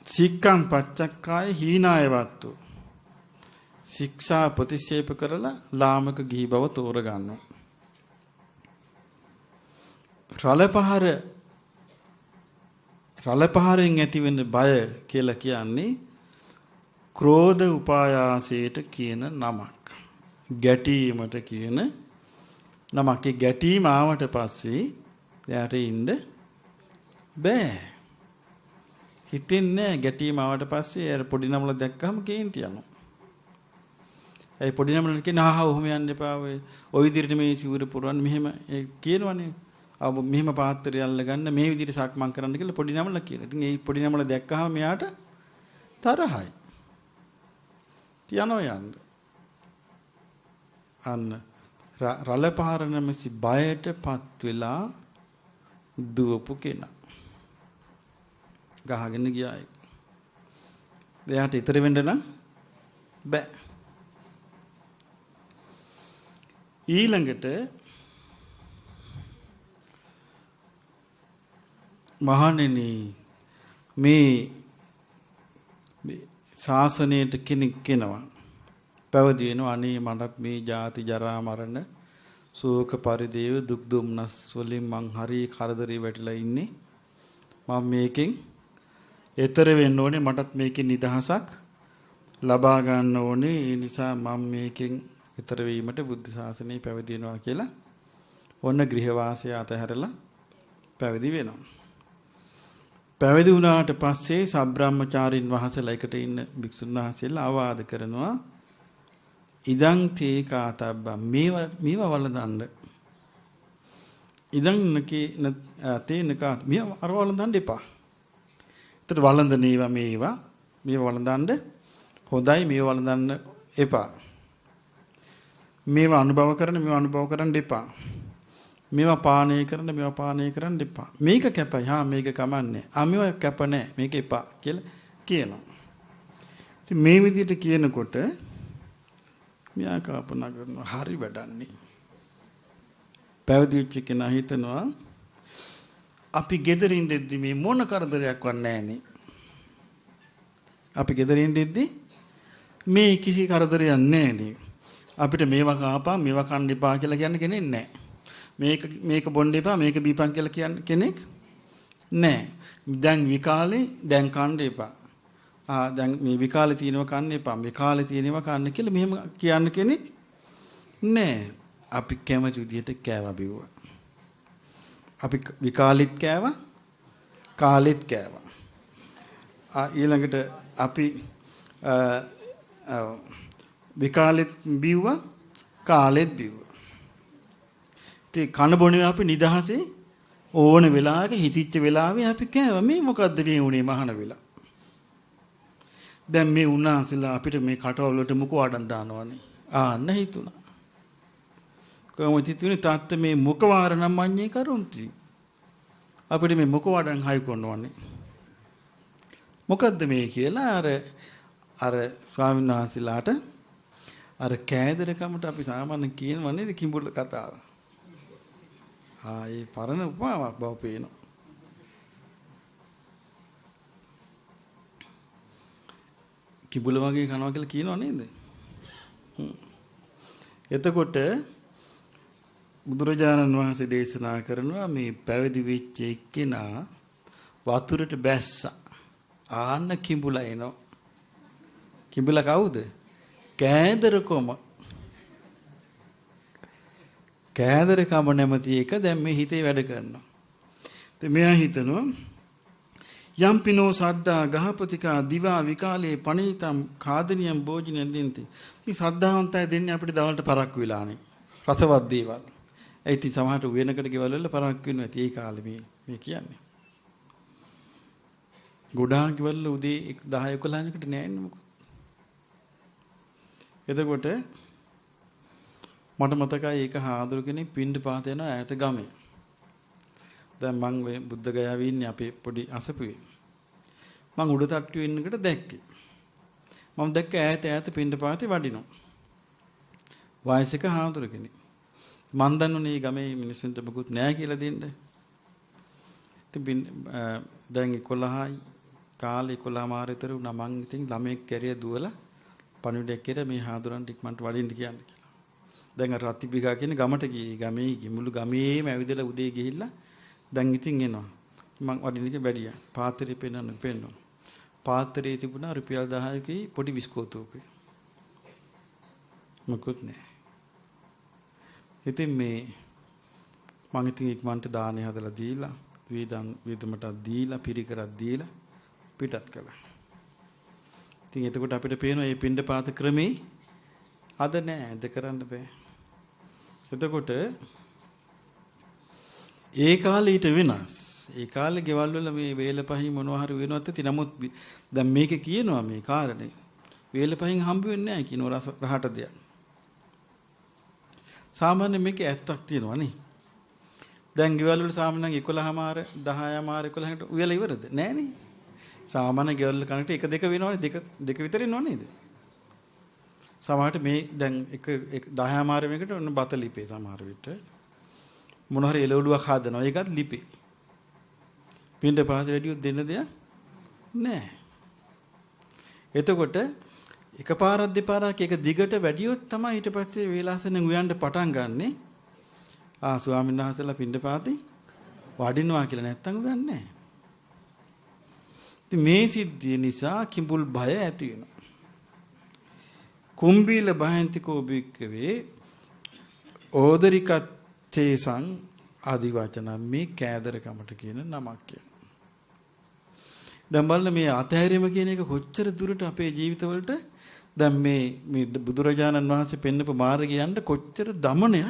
සික්කම් පච්චක්කාය හීනාය වත්තු. ශික්ෂා ප්‍රතික්ෂේප කරලා ලාමක ගිහි බව තෝර ගන්නවා. රළපහරෙන් ඇතිවෙන බය කියලා කියන්නේ ක්‍රෝධ උපායාසයට කියන නමක්. ගැටීමට කියන නමක්. ඒ ගැටීම ආවට පස්සේ එයාට ඉන්න බෑ. හිතෙන්නේ ගැටීම ආවට පස්සේ අර පොඩි නමල දැක්කම කේන්ති යනවා. ඒ පොඩි නමල කියන ආහා ඔහොම යන්න එපා ඔය විදිහට මේ සිවුර පුරවන්න මෙහෙම කියනවනේ. අව මෙහෙම පාත්‍රය අල්ලගන්න මේ විදිහට සක්මන් කරන්න කියලා පොඩි නමල කියනවා. ඉතින් ඒ පොඩි නමල දැක්කහම මෙයාට තරහයි. තියනවා යන්න. අන්න රළපාරණමසි බයටපත් වෙලා දුවපු කෙනා. ගහගෙන ගියායි. එයාට ඊතර වෙන්න නම් බෑ. ඊළඟට මහණෙනි මේ ශාසනයට කෙනෙක් කෙනවා පැවිදි වෙනවා. අනේ මටත් මේ ජාති ජරා මරණ ශෝක පරිදේව දුක් දුම්නස් වලින් මං හරි කරදරේ වැටිලා ඉන්නේ. මම මේකෙන් එතර වෙන්න ඕනේ. මටත් මේකෙන් නිදහසක් ලබා ගන්න ඕනේ. ඒ නිසා මම මේකෙන් එතර වීමට බුද්ධ ශාසනය පැවිදි වෙනවා කියලා ඔන්න ගෘහ වාසය අතහැරලා පැවිදි වෙනවා. පැවිදි වුණාට පස්සේ සබ්‍රාහ්මචාරින් වහන්සේලා එකට ඉන්න භික්ෂුන් වහන්සේලා ආවාද කරනවා. ඉදං තේ කාතබ්බා මේව වළඳන්න. ඉදං නකේ තේන කාත මේව අර වළඳන්න එපා. ඒතර වළඳන ඒවා මේව වළඳන්න හොඳයි. මේව වළඳන්න එපා. මේව අනුභව කරන්න එපා. මේවා පානය කරන්න එපා. මේක කැපයි. මේක කමන්නේ. මේව කැප නැහැ. මේක එපා කියලා කියනවා. ඉතින් මේ විදිහට කියනකොට මෙයා කල්පනා කරනවා හරි වැඩන්නේ. පැවිදි වෙච්ච කෙනා හිතනවා අපි ගෙදරින් දෙද්දි මේ මොන කරදරයක් වත් නැහැනේ. අපි ගෙදරින් දෙද්දි මේ කිසි කරදරයක් නැහැනේ. අපිට මේවා කාපා මේවා කන්න එපා කියලා කියන්න කෙනෙක් නැහැ. මේක බොන්න එපා මේක බීපන් කියලා කියන්න කෙනෙක් නැහැ. දැන් විකාලේ දැන් කන්න එපා. දැන් මේ විකාලේ තියෙනවා කන්න එපා. විකාලේ තියෙනවා කන්න කියලා මෙහෙම කියන්න කෙනෙක් නැහැ. අපි කැමති විදිහට කෑවා බිව්වා. අපි විකාලෙත් කෑවා කාලෙත් කෑවා. ඊළඟට අපි විකාලෙත් බිව්වා කාලෙත් බිව්වා. ඉතින් කන බොනේ අපි නිදහසේ ඕන වෙලාවක හිතිච්ච වෙලාවේ අපි කෑවා. මේ මොකද්ද මේ උනේ මහාන වෙලා. දැන් මේ උන්වහන්සේලා අපිට මේ කටවල වලට මුඛ වඩන් දානවනේ. අන්න හිතුණා. කොහොමද හිතුනේ තාත්ත මේ මුඛ වාරණම් මඤ්ඤේ කරුන්ති. අපිට මේ මුඛ වඩන් හයි කරනවනේ. මොකද්ද මේ කියලා අර ස්වාමීන් වහන්සේලාට අර කෑදරකමට අපි සාමාන්‍ය කියනවා නේද කිඹුල කතාව. ඒ පරණ උපමාවක් බව පේනවා. කිඹුල වගේ කනවා කියලා කියනවා නේද? එතකොට බුදුරජාණන් වහන්සේ දේශනා කරනවා මේ පැවිදි වෙච්ච එක්කෙනා වතුරට බැස්සා. ආන්න කිඹුලා එනවා. කිඹුලා කවුද? කෑදරකම. කෑදරකම නැමැති එක දැන් මේ හිතේ වැඩ කරනවා. ඉතින් මෙයා හිතනවා යම්පිනෝ සද්දා ගහපතිකා දිවා විකාලේ පණීතම් කාදනියම් භෝජනයන් දෙන්ති. ඉතින් ශ්‍රද්ධාවන්තය දෙන්නේ අපිට දවල්ට පරක්කු වෙලානේ. රසවත් දේවල්. ඒ ඉතින් සමහරට වෙනකට ගෙවල් වල පරක්කු වෙනවා. ඒ කාලේ මේ කියන්නේ. ගොඩාක් ගෙවල් උදේ 10 11කට නෑ එන්නේ මොකද? එතකොට මට මතකයි ඒක හාදුරු කෙනෙක් පින්ඩ පාත යන ඈත ගමේ. දැන් මං මේ බුද්ධ ගයාවේ ඉන්නේ අපේ පොඩි අසපුවේ. මං උඩ තට්ටුවේ ඉන්නකට දැක්කේ. මම දැක්ක ඈත පින්ඩ පාතේ වඩිනවා. වයසක හාදුරු කෙනෙක්. මං දන්නුනේ ගමේ මිනිස්සුන්ට මොකුත් නෑ කියලා දෙන්න. ඉතින් දැන් 11යි කාලේ 11 මාරතර වුණා. මං ඉතින් ළමෙක් කැරිය දුවලා පණිවිඩයක් කියලා මේ හාදුරන්ට ඉක්මනට වඩින්න කියන්නේ කියලා. දැන් අර රත්තිබිගා කියන ගමට ගියේ. ගමේ මුළු ගමේම ඇවිදලා උදේ ගිහිල්ලා දැන් ඉතින් එනවා. මං වඩින්න ගිය බැරියා. පාත්‍රේ පෙන්වනවා. පාත්‍රයේ තිබුණා රුපියල් 10කයි පොඩි විස්කෝතුවකුයි. මොකුත් නෑ. ඉතින් මේ මං ඉතින් ඉක්මනට දානේ හදලා දීලා වේදමට දීලා පිරිකරක් දීලා පිටත් කළා. ඉතින් එතකොට අපිට පේනවා මේ පින්ඩ පාත ක්‍රමේ අද නෑ අද කරන්න බෑ. එතකොට ඒ කාලේ ඊට වෙනස්. ඒ කාලේ ගෙවල් වල මේ වේලපහි මොනවා හරි වෙනවත් ඇති. නමුත් දැන් මේකේ කියනවා මේ කාරණේ. වේලපහින් හම්බ වෙන්නේ නැහැ කියනවා රහට දෙයක්. සාමාන්‍ය මේකේ ඇත්තක් තියෙනවා නේ. දැන් ගෙවල් වල සාමාන්‍යයෙන් 11මාර 10මාර 11කට උයලා ඉවරද? නෑනේ. සාමාන්‍ය ගෙවල් වල කනට 1 2 වෙනවනේ දෙක විතර ඉන්නව නේද? සමහරට මේ දැන් 10මාර මේකට ඔන්න බත ලිපේ සමහර විට මොන හරි එළවලුවක් හදනවා. ඒකත් ලිපේ. පින්ඩ පාත වැඩියොත් දෙන්න දෙයක් නෑ. එතකොට එකපාරක් දෙපාරක් එක දිගට වැඩියොත් තමයි ඊට පස්සේ වේලාසනෙන් උයන්න පටන් ගන්නෙ. ස්වාමීන් වහන්සේලා පින්ඩ පාතේ වඩිනවා කියලා නැත්තම් උයන්නේ නෑ. ඉතින් මේ සිද්ධිය නිසා කිඹුල් බය ඇති වෙනවා. කුම්බීල බහන්තිකෝ බික්කවේ ඕදරිකත්තේසං ආදි වචන මේ කෑදරකමට කියන නමක් කියන. දැන් බලන්න මේ අතහැරීම කියන එක කොච්චර දුරට අපේ ජීවිතවලට දැන් මේ බුදුරජාණන් වහන්සේ පෙන්නපු මාර්ගය යන්න කොච්චර දමනයක්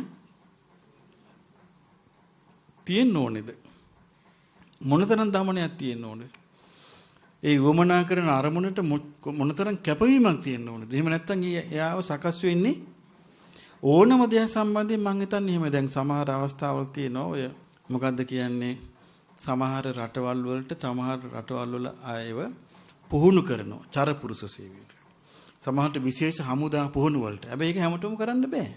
තියෙන්න ඕනේද? මොනතරම් දමනයක් තියෙන්න ඕනේද? ඒ වමනා කරන අරමුණට මොනතරම් කැපවීමක් තියෙන්න ඕනද? එහෙම නැත්නම් එයාව සකස් වෙන්නේ ඕනම දෙයක් සම්බන්ධයෙන් මම හිතන්නේ එහෙම. දැන් සමහර අවස්ථාවල් තියෙනවා ඔය මොකද්ද කියන්නේ සමහර රටවල් වලට සමහර රටවල් වල අයව පුහුණු කරනවා චරපුරුෂ සේවයට. සමහරට විශේෂ හමුදා පුහුණු වලට. හැබැයි ඒක හැමෝටම කරන්න බෑ.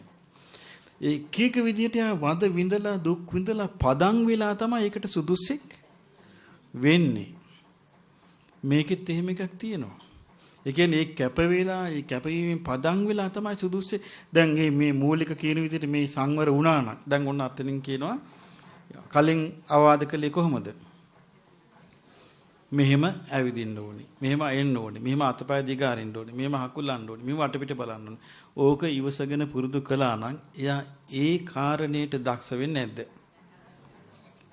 ඒ කීක විදියට වද විඳලා දුක් විඳලා පදන් වෙලා තමයි ඒකට සුදුස්සෙක් වෙන්නේ. මේකෙත් එහෙම එකක් තියෙනවා. ඒ කියන්නේ ඒ කැප වේලා ඒ කැපවීමෙන් පදන් වෙලා තමයි සුදුස්සේ. දැන් මේ මූලික කියන විදිහට මේ සංවර වුණා නම් දැන් ඔන්න අතනින් කියනවා කලින් අවවාද කළේ කොහොමද? මෙහෙම ඇවිදින්න ඕනේ. මෙහෙම එන්න ඕනේ. මෙහෙම අතපය දිගාරින්න ඕනේ. මෙහෙම හකුලන්න ඕනේ. මෙහෙම වටපිට බලන්න ඕනේ. ඕක ඉවසගෙන පුරුදු කළා නම් එයා ඒ කාරණේට දක්ෂ වෙන්නේ නැද්ද?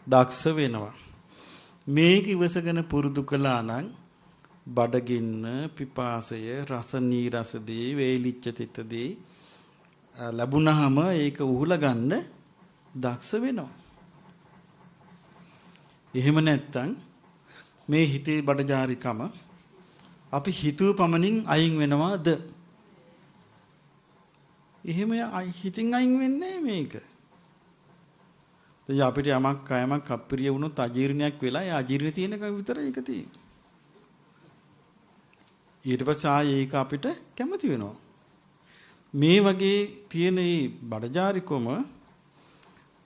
දක්ෂ වෙනවා. මේක ඉවසගෙන පුරුදු කළා නම් බඩගින්න පිපාසය රස නීරසදී වේලිච්ච තිතදී ලැබුණාම ඒක උහුලා ගන්න දක්ෂ වෙනවා. එහෙම නැත්තම් මේ හිතේ බඩජාරිකම අපි හිතුව පමණින් අයින් වෙනවද? එහෙම හිතින් අයින් වෙන්නේ මේක. දැන් අපිට යමක් අප්‍රිය වුණොත් අජීර්ණයක් වෙලා ඒ අජීර්ණ තියෙන එක විතරයි ඒක තියෙන්නේ. ඊට පස්සේ ඒක අපිට කැමති වෙනවා. මේ වගේ තියෙන මේ බඩජාරිකම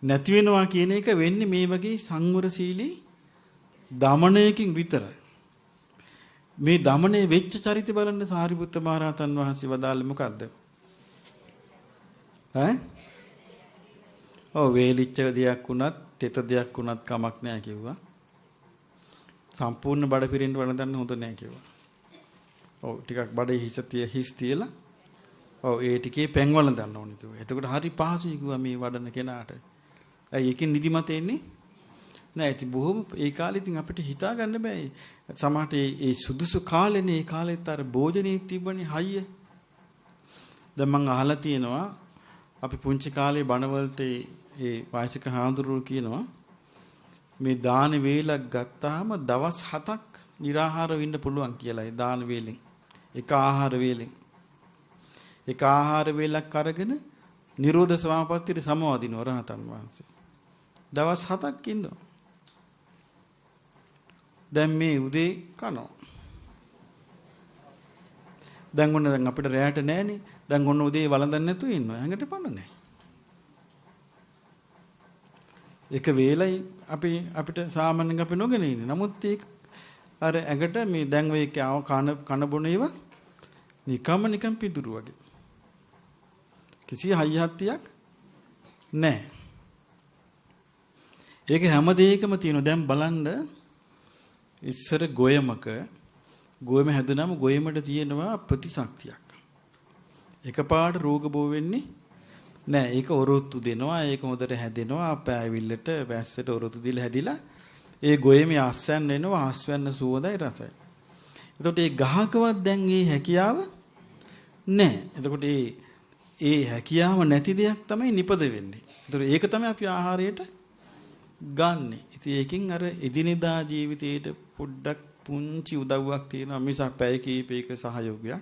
නැති වෙනවා කියන එක වෙන්නේ මේ වගේ සංවරශීලී දමනයකින් විතරයි. මේ දමනයේ වෙච්ච චරිත බලන්න සාරිපුත්ත මහ රහතන් වහන්සේ වදාළේ මොකද්ද? වේලිච්ච දෙයක් වුණත් තෙත දෙයක් වුණත් කමක් නැහැ කිව්වා. සම්පූර්ණ බඩ පිරෙන්න වළඳන්න හොඳ නැහැ කිව්වා. ටිකක් බඩේ හිස් තියලා ඒ ටිකේ පැන් වළඳන්න ඕනේ කිව්වා. එතකොට හරි පහසුයි කිව්වා මේ වඩන කෙනාට. ඇයි එකෙන් නිදිමත එන්නේ? නෑ ඉතින් බොහොම ඒ කාලේ ඉතින් අපිට හිතා ගන්න බෑ. සමහරට ඒ සුදුසු කාලේනේ ඒ කාලෙත් අර භෝජනේ තිබ්බනේ හයිය. දැන් මම අහලා තියෙනවා අපි පුංචි කාලේ බණවලට ඒ වාසික හාමුදුරුවෝ කියනවා මේ දාන වේලක් ගත්තාම දවස් 7ක් निराहाරව ඉන්න පුළුවන් කියලා. ඒ දාන වේලෙන් එක ආහාර වේලෙන් එක ආහාර වේලක් අරගෙන නිරෝධ සමාපත්තියට සමවදිනවා රහතන් වහන්සේ. දවස් 7ක් ඉන්නවා. දැන් මේ උදේ කනවා. දැන් ඔන්න දැන් අපිට රැයට නෑනේ. දැන් ඔන්න උදේ වළඳන්න නැතුව ඉන්නවා. හැඟට පණ නෑ. එක වේලයි අපිට සාමාන්‍යයෙන් අපි නොගෙන ඉන්නේ. නමුත් ඒක අර ඇඟට මේ දැන් ඔය කන බොන ඒවා නිකම් පිදුරු වගේ. කිසි හයියහත්තියක් නැහැ. ඒක හැම දෙයකම තියෙනවා. දැන් බලන්න ඉස්සර ගොයමක ගොයම හැදුනම ගොයමට තියෙනවා ප්‍රතිශක්තියක්. එකපාරට රෝග බෝ වෙන්නේ නැහැ. ඒක ඔරොත්තු දෙනවා. ඒක හොඳට හැදෙනවා. පෑවිල්ලට වැස්සට ඔරොත්තු දීලා හැදිලා ඒ ගොයමේ ආස්වැන්න එනවා. ආස්වැන්න සුවඳයි රසයි. එතකොට ඒ ගහකවත් දැන් මේ හැකියාව නැහැ. එතකොට ඒ හැකියාව නැති දෙයක් තමයි නිපද වෙන්නේ. ඒතර ඒක තමයි අපි ආහාරයට ගන්නෙ. ඉතින් ඒකෙන් අර එදිනෙදා ජීවිතේට පොඩ්ඩක් පුංචි උදව්වක් තියෙනවා මිසක් පැය කීපයක සහයෝගයක්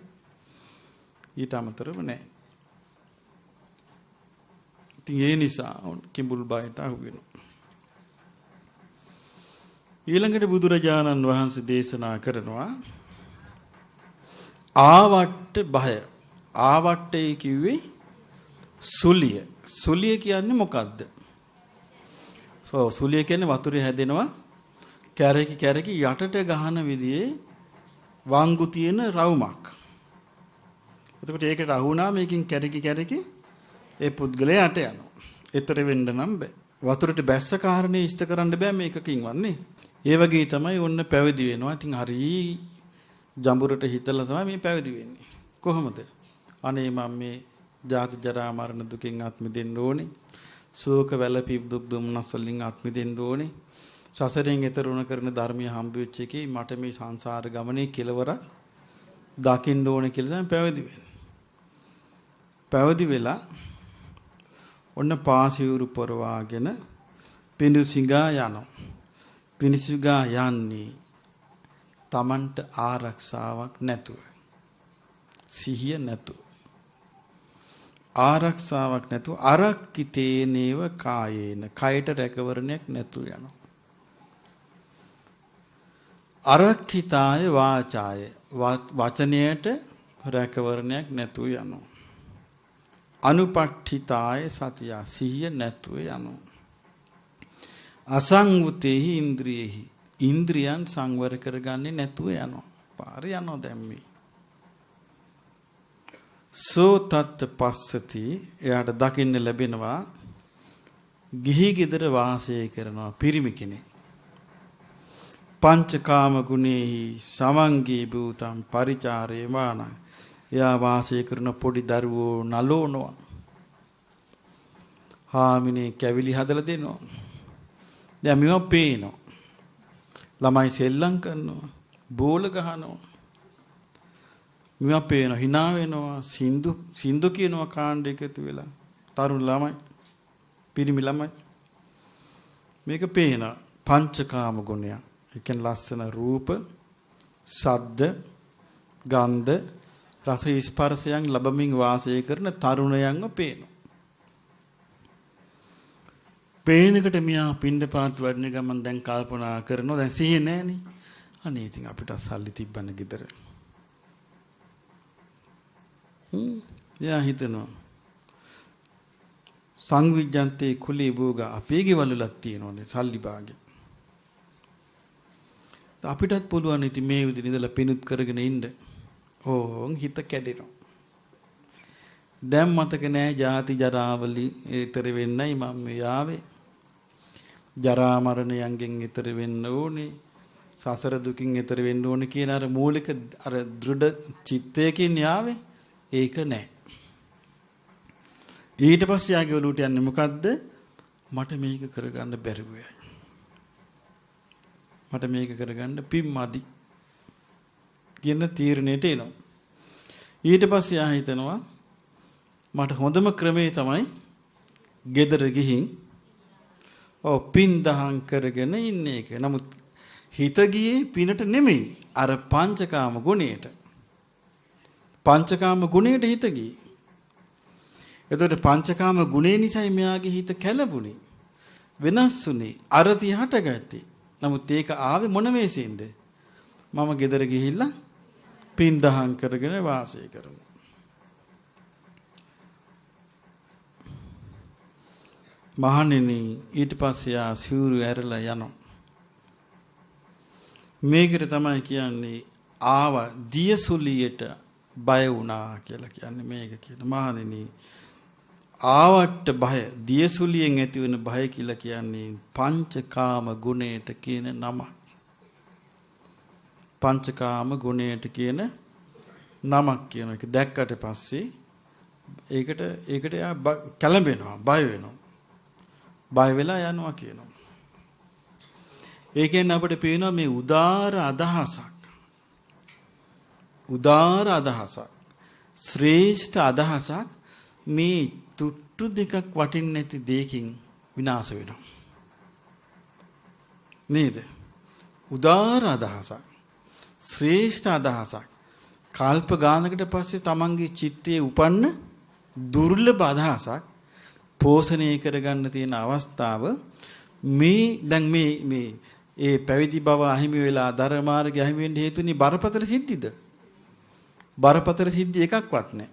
ඊට අමතරව නැහැ. ඉතින් ඒ නිසා කිඹුල් බයට අහු වෙනවා. ඊළඟට බුදුරජාණන් වහන්සේ දේශනා කරනවා ආවට්ට බය. ආවට්ටේ කිව්වේ සුලිය. සුලිය කියන්නේ මොකද්ද? සුලිය කියන්නේ වතුරේ හැදෙනවා කැරකි කැරකි යටට ගහන විදිහේ වංගු තියෙන රවුමක්. එතකොට ඒකට අහුණා මේකෙන් කැරකි කැරකි ඒ පුද්ගලයා යට යනවා. ඊතර වෙන්න නම් බෑ. වතුරට බැස්ස කාරණේ ඉෂ්ට කරන්න බෑ මේකකින් වන්නේ. ඒ වගේ තමයි ඔන්න පැවිදි වෙනවා. ඉතින් හරි ජඹුරට හිතලා තමයි මේ පැවිදි වෙන්නේ. කොහොමද? අනේ මම මේ ජාති ජරා මරණ දුකින් අත් මිදෙන්න ඕනේ. ශෝක වැළපි දුක් දුම්නස් වලින් අත් මිදෙන්න ඕනේ. සසරෙන් එතර වුණ කරන ධර්මීය හම්බ වෙච්ච එකේ මට මේ සංසාර ගමනේ කෙලවරක් දකින්න ඕනේ කියලා තමයි පැවිදි වෙන්නේ. පැවිදි වෙලා ඔන්න පාසියුරු පොරවාගෙන පිඬුසිඟා යනවා. පිඬුසිඟා යන්නේ Tamanට ආරක්ෂාවක් නැතුව. සිහිය නැතුව. ආරක්ෂාවක් නැතුව අරක්කිතේනේව කායේන කයට රැකවරණයක් නැතුව යනවා. අරක්කිතාය වාචාය වචනයට රැකවරණයක් නැතුව යනවා. අනුපට්ඨිතාය සතිය සිහිය නැතුව යනවා. අසංවුතේහි ඉන්ද්‍රියෙහි ඉන්ද්‍රියන් සංවර කරගන්නේ නැතුව යනවා. පාරේ යනවා දැන් මේ. සෝ තත් පස්සති එයාට දකින්න ලැබෙනවා ගිහි ගෙදර වාසය කරනවා පිරිමි කෙනෙක්. පංචකාම ගුණේහි සමංගී භූතම් පරිචාරේ මානං එයා වාසය කරන පොඩි දරුවෝ නලෝනවා. හාමිනේ කැවිලි හදලා දෙනවා. දැන් මේවා පේනවා. ළමයි සෙල්ලම් කරනවා. බෝල ගහනවා. මේවා පේනවා. hina වෙනවා. සින්දු කියනවා කාණ්ඩ එකතු වෙලා. තරුණ ළමයි. පිරිමි ළමයි. මේක පේනවා. පංචකාම ගුණය. ඒ කියන්නේ ලස්සන රූප, ශබ්ද, ගන්ධ, රස ස්පර්ශයන් ලැබමින් වාසය කරන තරුණයන්ව පේනවා. පේනකට මියා පින්ඩපාත වඩන ගමන් දැන් කල්පනා කරනවා දැන් සිහිය නැහනේ. අනේ ඉතින් අපිට සල්ලි තිබ්බන ගෙදර. යා හිතනවා. සංවිජ්ජන්තේ කුලී භෝග අපේ ගෙවලුලක් තියෙනවානේ සල්ලි භාගෙ. අපිටත් පුළුවන් ඉතින් මේ විදිහට ඉඳලා පිනුත් කරගෙන ඉන්න. ඕන් හිත කැඩෙනවා. දැන් මතක නෑ ජාති ජරාවලි ඊතර වෙන්නයි මම මේ ආවේ. ජරා මරණයන්ගෙන් ඊතර වෙන්න ඕනේ. සසර දුකින් ඊතර වෙන්න ඕනේ කියන අර මූලික අර දෘಢ චිත්තයකින් යාවේ. ඒක නෑ. ඊට පස්සේ ආගේ ඔලුවට යන්නේ මොකද්ද? මට මේක කරගන්න බැරි වෙයි. මට මේක කරගන්න පිම්මදි කියන තීරණයට එනවා. ඊට පස්සේ ආ හිතනවා මට හොඳම ක්‍රමේ තමයි ගෙදර ගිහින් පින් දහම් කරගෙන ඉන්න එක. නමුත් හිත ගියේ පිනට නෙමෙයි අර පංචකාම ගුණයට. පංචකාම ගුණයට හිත ගියේ. එතකොට පංචකාම ගුණේ නිසායි මෙයාගේ හිත කැළඹුණේ. වෙනස් වුණේ. අරති හටගත්තේ. නමුත් ඒක ආවේ මොන වෙසින්ද? මම ගෙදර ගිහිල්ලා පින් දහම් කරගෙන වාසය කරමු. මහණෙනි ඊට පස්සේ ආ සිවුරු ඇරලා යනවා. මේකට තමයි කියන්නේ ආව දියසුලියට බය වුණා කියලා කියන්නේ මේක කියන. මහණෙනි ආවට බය දියසුලියෙන් ඇති වෙන බය කියලා කියන්නේ පංචකාම ගුණයට කියන නම. පංචකාම ගුණයට කියන නමක් කියන එක දැක්කට පස්සේ ඒකට යා කැළඹෙනවා බය වෙනවා. බය වෙලා යනවා කියනවා. ඒකෙන් අපිට පේනවා මේ උදාර අදහසක්. උදාර අදහසක්. ශ්‍රේෂ්ඨ අදහසක් මේ තුට්ටු දෙකක් වටින්නේ නැති දෙයකින් විනාශ වෙනවා. නේද? උදාර අදහසක්, ශ්‍රේෂ්ඨ අදහසක්. කල්ප ගානකට පස්සේ තමන්ගේ චිත්තයේ උපන්න දුර්ලභ අදහසක් පෝෂණය කරගන්න තියෙන අවස්ථාව මේ දැන් මේ ඒ පැවිදි බව අහිමි වෙලා ධර්ම මාර්ගය අහිමි වෙන්න හේතුනේ බරපතල සිද්ධිද? බරපතල සිද්ධි එකක්වත් නැහැ.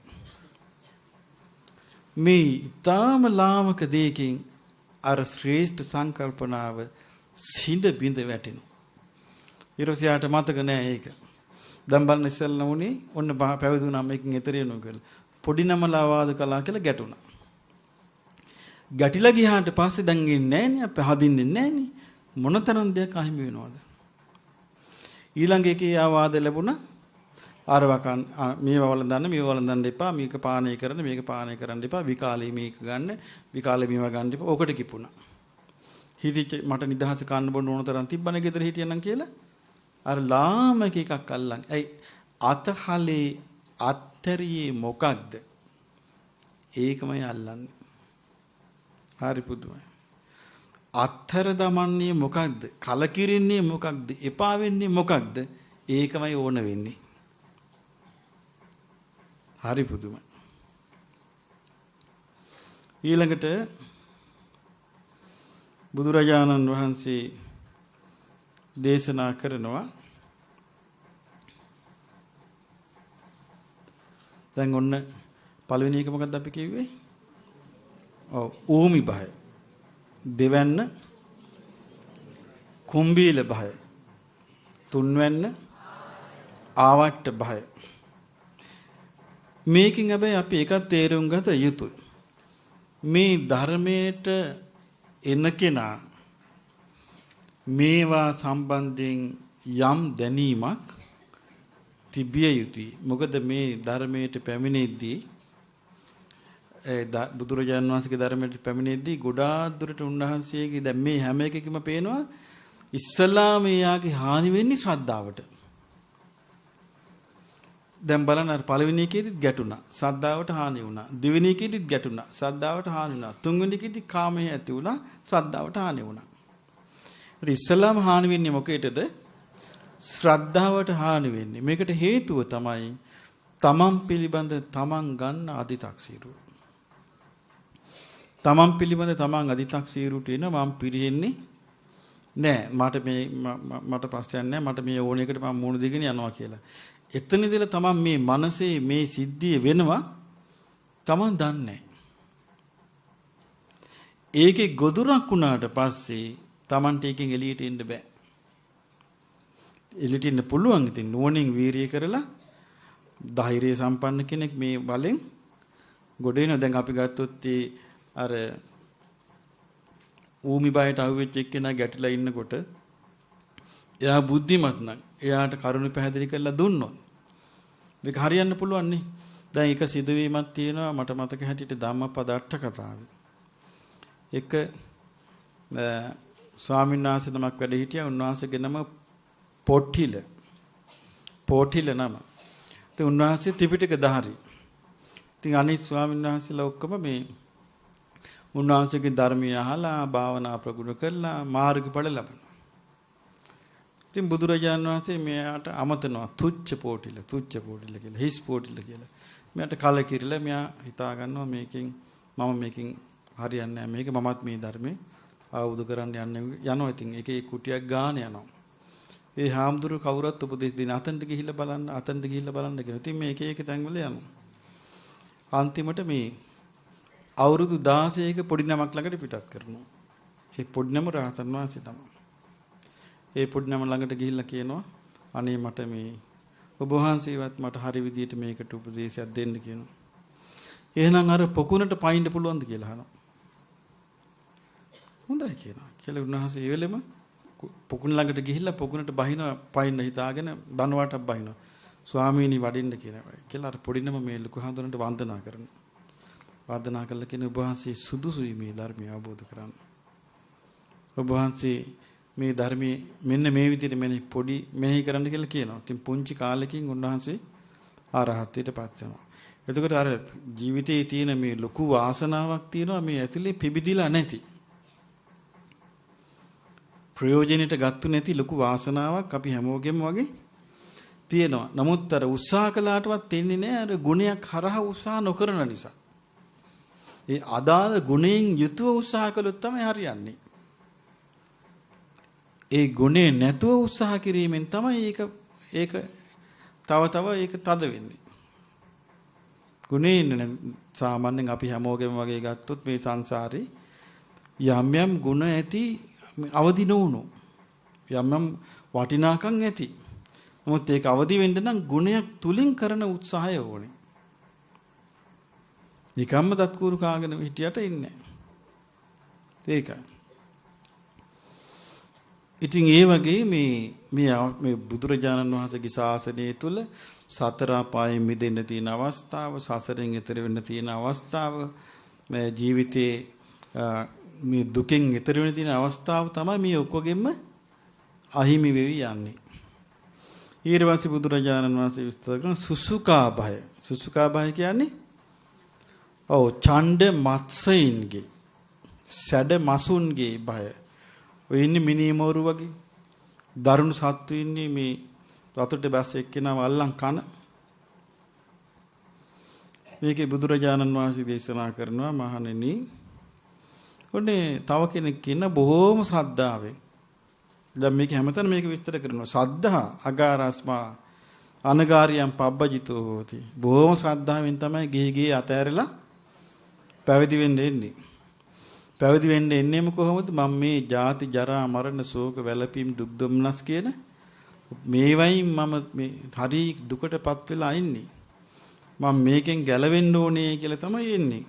මේ ඊටාම ලාමක දෙයකින් අර ශ්‍රේෂ්ඨ සංකල්පනාව සිඳ බිඳ වැටෙනවා. ඊරොසියාට මතක නෑ ඒක. දැන් බලන්න ඉස්සෙල්ලා උනේ ඔන්න පැවිදුණා මේකෙන් එතර වෙනවා කියලා. පොඩි නමලා වාද කළා කියලා ගැටුණා. ගැටිලා ගියාට පස්සේ දැන් ඉන්නේ නෑනේ අපි හදින්නේ නෑනේ. මොනතරම් දෙයක් අහිමි වෙනවද? ඊළඟ එකේ ආවාද ලැබුණා. ආරවකන් මේව වළඳන්න එපා. මේක පානය කරන්න මේක පානය කරන්න එපා. විකාලේ මේක ගන්න. විකාලේ මේව ගන්න එපා. ඔකට කිපුණා. හිතිච්ච මට නිදහස කන්න බොන්න ඕන තරම් තිබ්බනේ ගෙදර හිටියනම් කියලා. අර ලාමක එකක් අල්ලන්. ඇයි අතහලේ අත්තරියේ මොකක්ද? ඒකමයි අල්ලන්නේ. හරි පුදුමයි. අත්තර දමන්නේ මොකක්ද? කලකිරින්නේ මොකක්ද? එපා වෙන්නේ මොකක්ද? ඒකමයි ඕන වෙන්නේ. හරි පුදුමයි. ඊළඟට බුදුරජාණන් වහන්සේ දේශනා කරනවා දැන් ඔන්න පළවෙනි එක මොකක්ද අපි කිව්වේ? ඔව් ඌමි බය. දෙවැන්න කුම්බීල බය. තුන්වැන්න ආවට්ට බය. මේකෙන් හැබැයි අපි එකක් තේරුම් ගත යුතුයි. මේ ධර්මයට එන කෙනා මේවා සම්බන්ධයෙන් යම් දැනීමක් තිබිය යුතුයි. මොකද මේ ධර්මයට පැමිණෙද්දී බුදුරජාණන් වහන්සේගේ ධර්මයට පැමිණෙද්දී ගොඩාක් දුරට උන්වහන්සේගේ දැන් මේ හැම එකකම පේනවා ඉස්සලාම යාගේ හානි වෙන්නේ ශ්‍රද්ධාවට. දැන් බලන්න අර පළවෙනි එකේදීත් ගැටුණා. ශ්‍රද්ධාවට හානි වුණා. දෙවෙනි එකේදීත් ගැටුණා. ශ්‍රද්ධාවට හානි වුණා. තුන්වෙනි එකේදී කාමයේ ඇති වුණා. ශ්‍රද්ධාවට හානි වුණා. ඉතින් ඉස්සලාම හානි වෙන්නේ මොකේදද? ශ්‍රද්ධාවට හානි වෙන්නේ. මේකට හේතුව තමයි තමන් පිළිබඳ තමන් ගන්න අදි탁සීරුව. තමන් පිළිබඳ තමන් අදි탁සීරුවට එන මම පිරෙන්නේ නෑ. මට ප්‍රශ්නයක් නෑ. මට මේ ඕන එකට මම මුණ දෙගෙන යනවා කියලා. එතන ඉඳලා තමන් මේ මනසේ මේ සිද්ධිය වෙනවා තමන් දන්නේ. ඒකේ ගොදුරක් වුණාට පස්සේ තමන්ට ඒකෙන් එළියට එන්න බෑ. එළියට එන්න පුළුවන්. ඉතින් නුවණින් වීරිය කරලා ධෛර්ය සම්පන්න කෙනෙක් මේ බලෙන් ගොඩ වෙනවා. දැන් අපි ගත්තොත් අර ඌමි බයට අහුවෙච්ච එක්කෙනා ගැටිලා ඉන්නකොට එයා බුද්ධිමත් නම් එයාට කරුණ පැහැදිලි කරලා දුන්නොත් මේක හරියන්න පුළුවන් නේ. දැන් එක සිදුවීමක් තියෙනවා මට මතක හැටියට ධම්මපද අට කතාවේ. එක ස්වාමීන් වහන්සේ නමක් වැඩ හිටියා. උන්වහන්සේගේ නම පොටිල නම. ඉතින් උන්වහන්සේ ත්‍රිපිටක ධාරී. ඉතින් අනිත් ස්වාමීන් වහන්සේලා ඔක්කොම මේ උන්වහන්සේගේ ධර්මය අහලා භාවනා ප්‍රගුණ කරලා මාර්ගඵල ලබනවා. ඉතින් බුදුරජාණන් වහන්සේ මෙයාට අමතනවා තුච්ච පොටිල කියලා. හිස් පොටිල කියලා. මෙයාට කලකිරිලා මෙයා හිතා ගන්නවා මේකෙන් හරියන්නේ නැහැ. මේක මමත් මේ ධර්මේ ආවුද කරන්න යනවා. ඉතින් ඒකේ කුටියක් ගාන යනවා. ඒ හාමුදුරු කවුරුත් උපදෙස් දෙන අතන්ට ගිහිල්ලා බලන්න කියන. ඉතින් මේක එක තැන්වල යනවා. අන්තිමට මේ අවුරුදු 16ක පොඩි නමක් ළඟට පිටත් කරනවා. ඒ පොඩි නම රහතන් වහන්සේ තමයි. ඒ පොඩි නම ළඟට ගිහිල්ලා කියනවා අනේ මට මේ ඔබ වහන්සේවත් මට හරි විදියට මේකට උපදේශයක් දෙන්න කියනවා. එහෙනම් අර පොකුණට පයින්න පුළුවන්ද කියලා අහනවා. හොඳයි කියනවා. කියලා උන්වහන්සේ ඒ වෙලෙම පොකුණ ළඟට ගිහිල්ලා පොකුණට පයින්න හිතාගෙන දනවටක් බහිනවා. ස්වාමීනි වඩින්න කියනවා. කියලා අර පොඩි නම මේ ලොකු හඳුනට වන්දනා කරනවා. වන්දනා කළා කියන ඔබ වහන්සේ සුදුසුයි මේ ධර්මය අවබෝධ කරගන්න. ඔබ වහන්සේ මේ ධර්මයේ මෙන්න මේ විදිහට මෙනෙහි කරන්න කියලා කියනවා. ඉතින් පුංචි කාලෙකින් උන්වහන්සේ ආරහත්ත්වයට පත් වෙනවා. එතකොට අර ජීවිතයේ තියෙන මේ ලොකු වාසනාවක් තියෙනවා මේ ඇතුලේ පිබිදිලා නැති. ප්‍රයෝජනෙට ගත්තු නැති ලොකු වාසනාවක් අපි හැමෝගෙම වගේ තියෙනවා. නමුත් අර උත්සාහ කළාටවත් තේන්නේ නැහැ අර ගුණයක් හරහා උත්සාහ නොකරන නිසා. ඒ අදාළ ගුණයෙන් යුතුව උත්සාහ කළොත් තමයි හරියන්නේ. ඒ ගුණේ නැතුව උත්සාහ කිරීමෙන් තමයි ඒක තව ඒක තද වෙන්නේ. ගුණේ සාමාන්‍යයෙන් අපි හැමෝගෙම වගේ ගත්තොත් මේ සංසාරේ යම් යම් ගුණ ඇති අවදි නොවුණු යම් වටිනාකම් ඇති. නමුත් ඒක අවදි වෙන්න නම් ගුණයක් තුලින් කරන උත්සාහය ඕනේ. නිකම්ම දත්කూరు කාගෙන හිටියට ඉන්නේ. ඒකයි. ඉතින් ඒ වගේ මේ බුදුරජාණන් වහන්සේගේ ශාසනය තුල සතර අපායෙන් මිදෙන්න තියෙන අවස්ථාව, සසරෙන් එතර වෙන්න තියෙන අවස්ථාව, මේ ජීවිතේ මේ දුකෙන් එතර වෙන්න තියෙන අවස්ථාව තමයි මේ ඔක්කොගෙම අහිමි වෙවි යන්නේ. ඊට පස්සේ බුදුරජාණන් වහන්සේ විස්තර කරන සුසුකා භය. සුසුකා භය කියන්නේ ඡණ්ඩ මත්සයින්ගේ සැඩ මසුන්ගේ භය. ඔය ඉන්නේ මිනිමෝරු වගේ දරුණු සත්තු ඉන්නේ මේ වතුරට බැස්ස එක්කෙනාව අල්ලන් කන. මේකේ බුදුරජාණන් වහන්සේ දේශනා කරනවා මහණෙනි. ඔන්නේ තව කෙනෙක් ඉන්න බොහෝම ශ්‍රද්ධාවෙන්. දැන් මේක හැමතැනම මේක විස්තර කරනවා. සද්ධා අගාරස්මා අනගාරියම් පබ්බජිතෝ හෝති. බොහෝම ශ්‍රද්ධාවෙන් තමයි ගේ අතෑරලා පැවිදි වෙන්න එන්නේ. පැවිදි වෙන්න එන්නේම කොහොමද? මම මේ ජාති ජරා මරණ ශෝක වැළපීම් දුක් දුම්නස් කියන මේවයින් මම මේ හරි දුකටපත් වෙලා ඉන්නේ. මම මේකෙන් ගැලවෙන්න ඕනේ කියලා තමයි එන්නේ.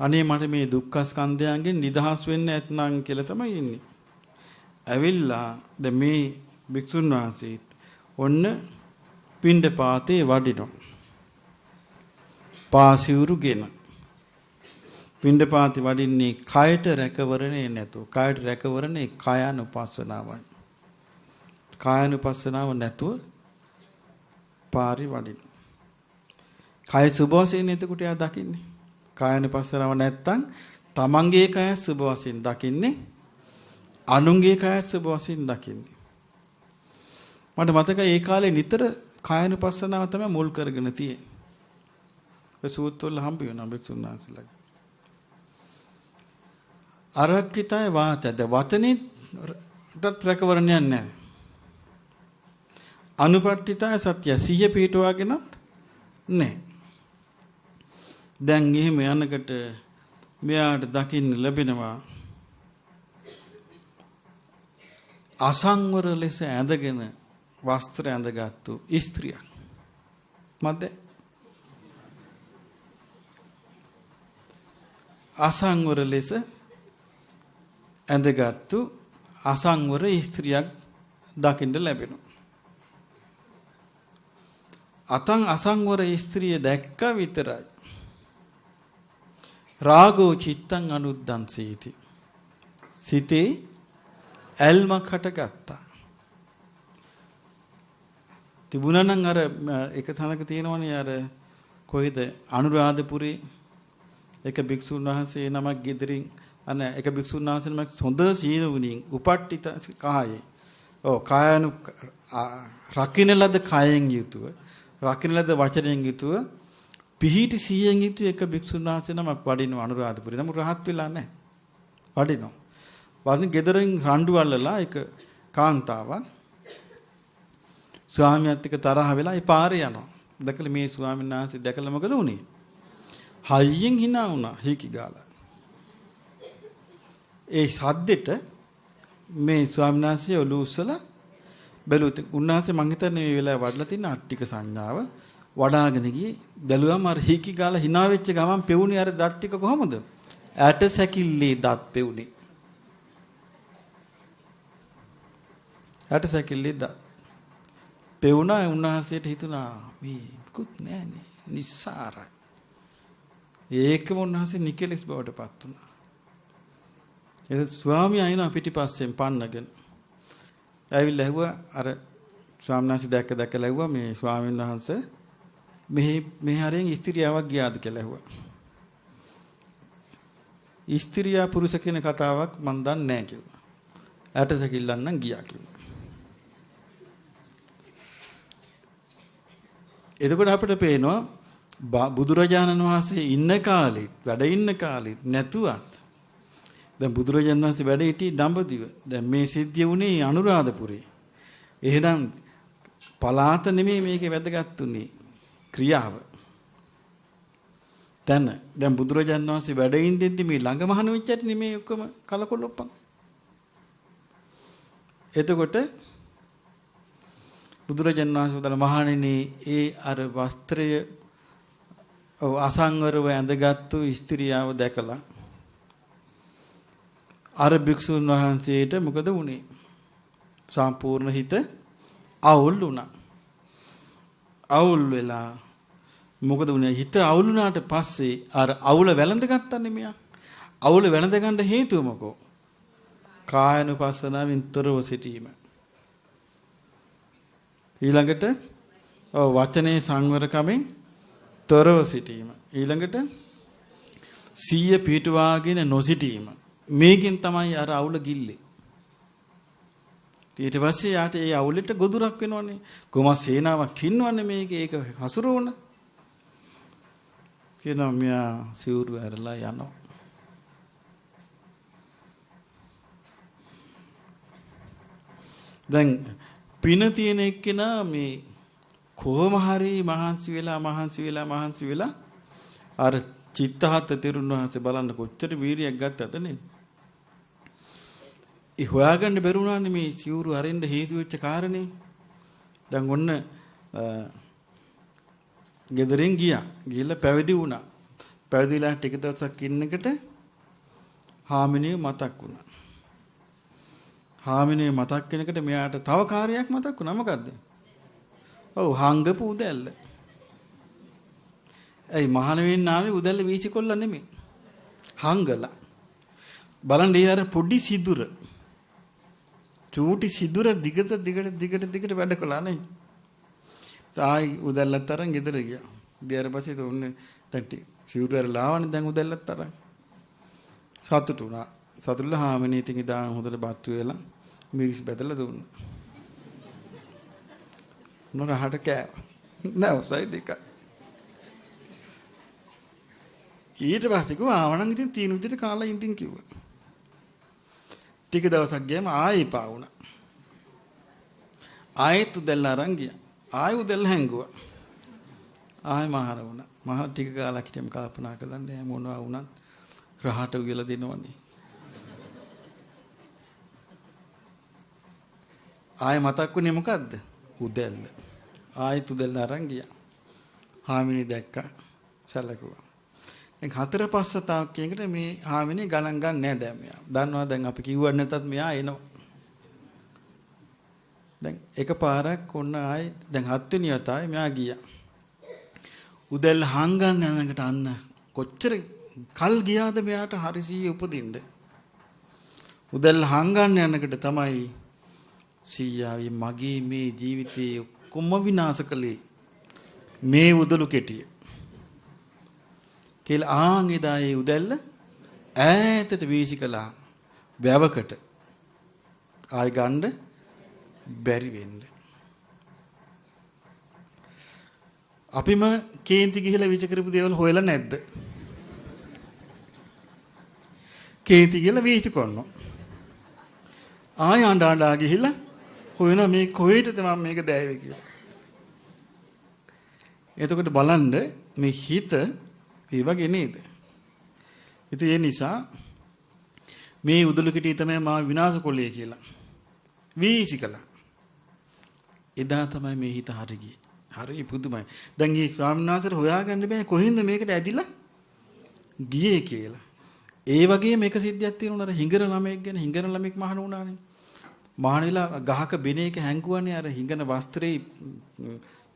අනේ මට මේ දුක්ඛ ස්කන්ධයන්ගෙන් නිදහස් වෙන්න ඇත්නම් කියලා තමයි ඉන්නේ. ඇවිල්ලා දැන් මේ භික්ෂුන් වහන්සේ ඔන්න පිණ්ඩපාතේ වඩිනවා. පාසිවුරුගෙන පිණ්ඩපාතේ වඩින්නේ කයට රැකවරණේ නැතුව. කයට රැකවරණේ කායानुපස්සනාවයි. කායानुපස්සනාව නැතුව පාරි වඩින. කය සුභ වශයෙන් එතකොට එයා දකින්නේ. කායानुපස්සනාව නැත්තම් තමන්ගේ කය සුභ වශයෙන් දකින්නේ. අනුන්ගේ කය සුභ වශයෙන් දකින්නේ. මට මතකයි ඒ කාලේ නිතර කායानुපස්සනාව තමයි මුල් කරගෙන තියෙන්නේ. ඒ සූත්‍රවල හම්බ වෙනවා භික්ෂුන් වහන්සේලා. අරක්කිතය වාතද වතනෙට රැකවරණයක් නැහැ. අනුපට්ඨිතය සත්‍ය සිහිය පිටුවාගෙනත් නැහැ. දැන් එහෙම යනකට මෙයාට දකින්න ලැබෙනවා අසංවර ලෙස ඇඳගෙන වස්ත්‍ර ඇඳගත්තු ස්ත්‍රියක්. මැද අසංවර ලෙස ඇඳගත්තු අසංවර ස්ත්‍රියක් දකින්න ලැබෙනවා. අතං අසංවර ස්ත්‍රිය දැක්ක විතරයි රාගෝ චිත්තං අනුද්දන්සීති. සිතේ ඇල්මක් හටගත්තා. තිබුණා නම් අර එක තැනක තියෙනවනේ අර කොහෙද අනුරාධපුරේ එක භික්ෂුන් වහන්සේ නමක් ගෙදරින් එක භික්ෂුන් වහන්සේ නමක් හොඳ සීනුවණින් උපට්ඨිත කායේ. කායනු රකින්න ලද කායෙන් යුතුව රකින්න ලද වචනයෙන් යුතුව පිහිටි සිහියෙන් යුතුව එක භික්ෂුන් වහන්සේ නමක් වඩිනවා අනුරාධපුරේ. නමුත් රහත් වෙලා නැහැ. වඩිනවා. වදින ගෙදරින් රණ්ඩු අල්ලලා එක කාන්තාවක් ස්වාමියාත් එක්ක තරහ වෙලා ඒ පාරේ යනවා. දැකලා මේ ස්වාමීන් වහන්සේ දැකලා මොකද වුනේ? හයියෙන් hina වුණා හීකි ගාලා. ඒ සද්දෙට මේ ස්වාමීන් වහන්සේ ඔලුව උස්සලා බැලුවත් උන්වහන්සේ මං හිතන්නේ මේ වෙලාවේ වඩලා තියෙන අට්ටික සංඥාව වඩාගෙන ගියේ. බැලුවම අර හීකි ගාලා hina වෙච්ච ගමන් පෙවුනේ අර දත් ටික කොහමද? ඇට සැකිල්ලේ දත් පෙවුනේ. ඇට සැකිල්ලේ දත් පෙවුනා. උන්වහන්සේට හිතුණා මේ මුකුත් නෑනේ නිස්සාරයි. ඒකම උන්වහන්සේ නිකලස් බවට පත් වුණා. ඒ ස්වාමී ආයිනා පිටිපස්සෙන් පන්නගෙන ඇවිල්ලා ඇහුවා අර ස්වාමීන් වහන්සේ දැක්කලා ඇහුවා මේ ස්වාමීන් වහන්සේ මේ හරියෙන් ස්ත්‍රියාවක් ගියාද කියලා ඇහුවා. ස්ත්‍රියා පුරුෂ කියන කතාවක් මම දන්නේ නැහැ කිව්වා. ඇටසැකිල්ලන් නම් ගියා කිව්වා. එතකොට අපිට පේනවා බුදුරජාණන් වහන්සේ ඉන්න කාලෙත් වැඩ ඉන්න කාලෙත් නැතුවත් දැන් බුදුරජාණන් වහන්සේ වැඩ සිටි දඹදිව. දැන් මේ සිද්ධිය වුණේ අනුරාධපුරේ. එහෙනම් පලාත නෙමෙයි මේකේ වැදගත් උනේ ක්‍රියාව. දැන් බුදුරජාණන් වහන්සේ වැඩ ඉඳිද්දි මේ ළඟ මහණ වෙච්චට නෙමෙයි ඔක්කොම කලකොලොප්පන්. එතකොට බුදුරජාණන් වහන්සේ උදල මහණෙනි ඒ අර වස්ත්‍රය අසංවරව ඇඳගත්තු ස්ත්‍රියව දැකලා අර භික්ෂුන් වහන්සේට මොකද වුනේ? සම්පූර්ණ හිත අවුල් වුණා. අවුල් වෙලා මොකද වුනේ? හිත අවුල් වුණාට පස්සේ අර අවුල වැළඳගත්තනේ මෙයා. අවුල වැළඳ ගන්න හේතුව මොකෝ? කායනුපස්සනාවෙන් තොරව සිටීම. ඊළඟට වචනේ සංවරකමෙන් තොරව සිටීම. ඊළඟට සීය පිටුවාගෙන නොසිටීම. මේකෙන් තමයි අර අවුල ගිල්ලේ. ඊට පස්සේ යාට ඒ අවුලට ගොදුරක් වෙනවනේ. කොහොම සේනාවක් ඉන්නවනේ මේකේ ඒක හසුරුවන. කියනවා මෙයා සිවුරු ඇරලා යනවා. දැන් පින තියෙන එක්කෙනා මේ කොහොම හරි මහන්සි වෙලා අර චිත්තහත් තෙරුන් වහන්සේ බලන්න කොච්චර වීරියක් ගත්තද නේ. ඒ හොයාගන්න බැරුණානේ මේ සිවුරු අරින්න හේතු වෙච්ච කාරණේ. දැන් ඔන්න ගෙදරින් ගිහිල්ලා පැවිදි වුණා. පැවිදිලා ටික දවසක් ඉන්නකොට හාමිනේ මතක් වුණා. හාමිනේ මතක් වෙනකොට මෙයාට තව කාර්යයක් මතක් වුණා. මොකද්ද? ඔව් හංගපු උදැල්ල. ඒ මහාන වෙන්න ආවේ උදැල්ල වීසිකොල්ල නෙමෙයි. හංගලා. බලන්න ඊ අර පොඩි සිදුර. චූටි සිදුර දිගට වැඩ කළා නේ. සායි උදැල්ලත් අරන් ගෙදර ගියා. ගියාට පස්සේ උන්නේ දැන් සිවුරට ලාවනේ දැන් උදැල්ලත් අරන්. සතුටු වුණා. සතුටුලා හාමිනේ ඉතින් ඉදාන හොඳට බත් වේලා මිරිස් බෙදලා දුන්නා. නොරහට කෑවා. නෑ උසයි දෙක. ඊට පස්සේ කිව්වා ආවනම් ඉතින් තීන විදිහට කාලා ඉඳින් කිව්වා. ටික දවසක් ගියාම ආයෙ පා වුණා. ආයෙත් උදැල්ල අරන් ගියා. ආයෙ උදැල්ල හැංගුවා. ආයෙ මහර වුණා. මහර ටික කාලක් හිටියම කල්පනා කළා නෑ මොනවා වුණත් රහට උයලා දෙනවනේ. ආයෙ මතක් වුණේ මොකද්ද? උදැල්ල. ආයෙත් උදැල්ල අරන් ගියා. හාමිනේ දැක්කා. සැලකුවා. දැන් හතර පහ සතාවක් කියනකට මේ හාමිනේ ගණන් ගන්න නෑ දැන් මෙයා. දන්නවා දැන් අපි කිව්වට නැතත් මෙයා එනවා. දැන් එකපාරක් ඔන්න ආයෙ දැන් හත් වෙනි වතාවේ මෙයා ගියා. උදැල්ල හංගන්න යනකට අන්න කොච්චර කල් ගියාද මෙයාට හරිසිය උපදින්න. උදැල්ල හංගන්න යනකට තමයි සීයාවේ මගේ මේ ජීවිතේ කොම විනාශ කළේ මේ උදළු කෙටිය කියලා ආන් එදා ඒ උදැල්ල ඈතට වීසි කළා වැවකට ආයි ගන්න බැරි වෙන්න. අපිම කේන්ති ගිහිලා විච කරපු දේවල් හොයලා නැද්ද? කේන්ති ගිහිලා වීසි කරනවා. ආය ආණ්ඩා ගිහිලා හොයනවා මේ කොහෙටද මම මේක දැයවේ කියලා. එතකොට බලන්න මේ හිත ඒ වගේ නේද? ඉතින් ඒ නිසා මේ උදළු කිටිය තමයි මා විනාශ කොල්ලේ කියලා වීසි කළා. එදා තමයි මේ හිත හරි ගියේ. හරි පුදුමයි. දැන් මේ ස්වාමීන් වහන්සේට හොයාගන්න බෑ කොහෙන්ද මේකට ඇදිලා ගියේ කියලා. ඒ වගේම එක සිද්ධියක් තියෙනවා. අර හිඟර ළමෙක් ගැන හිඟර ළමෙක් මහණ වුණානේ. මහණිලා ගහක බෙන එක හැංගුවානේ අර හිඟන වස්ත්‍රේ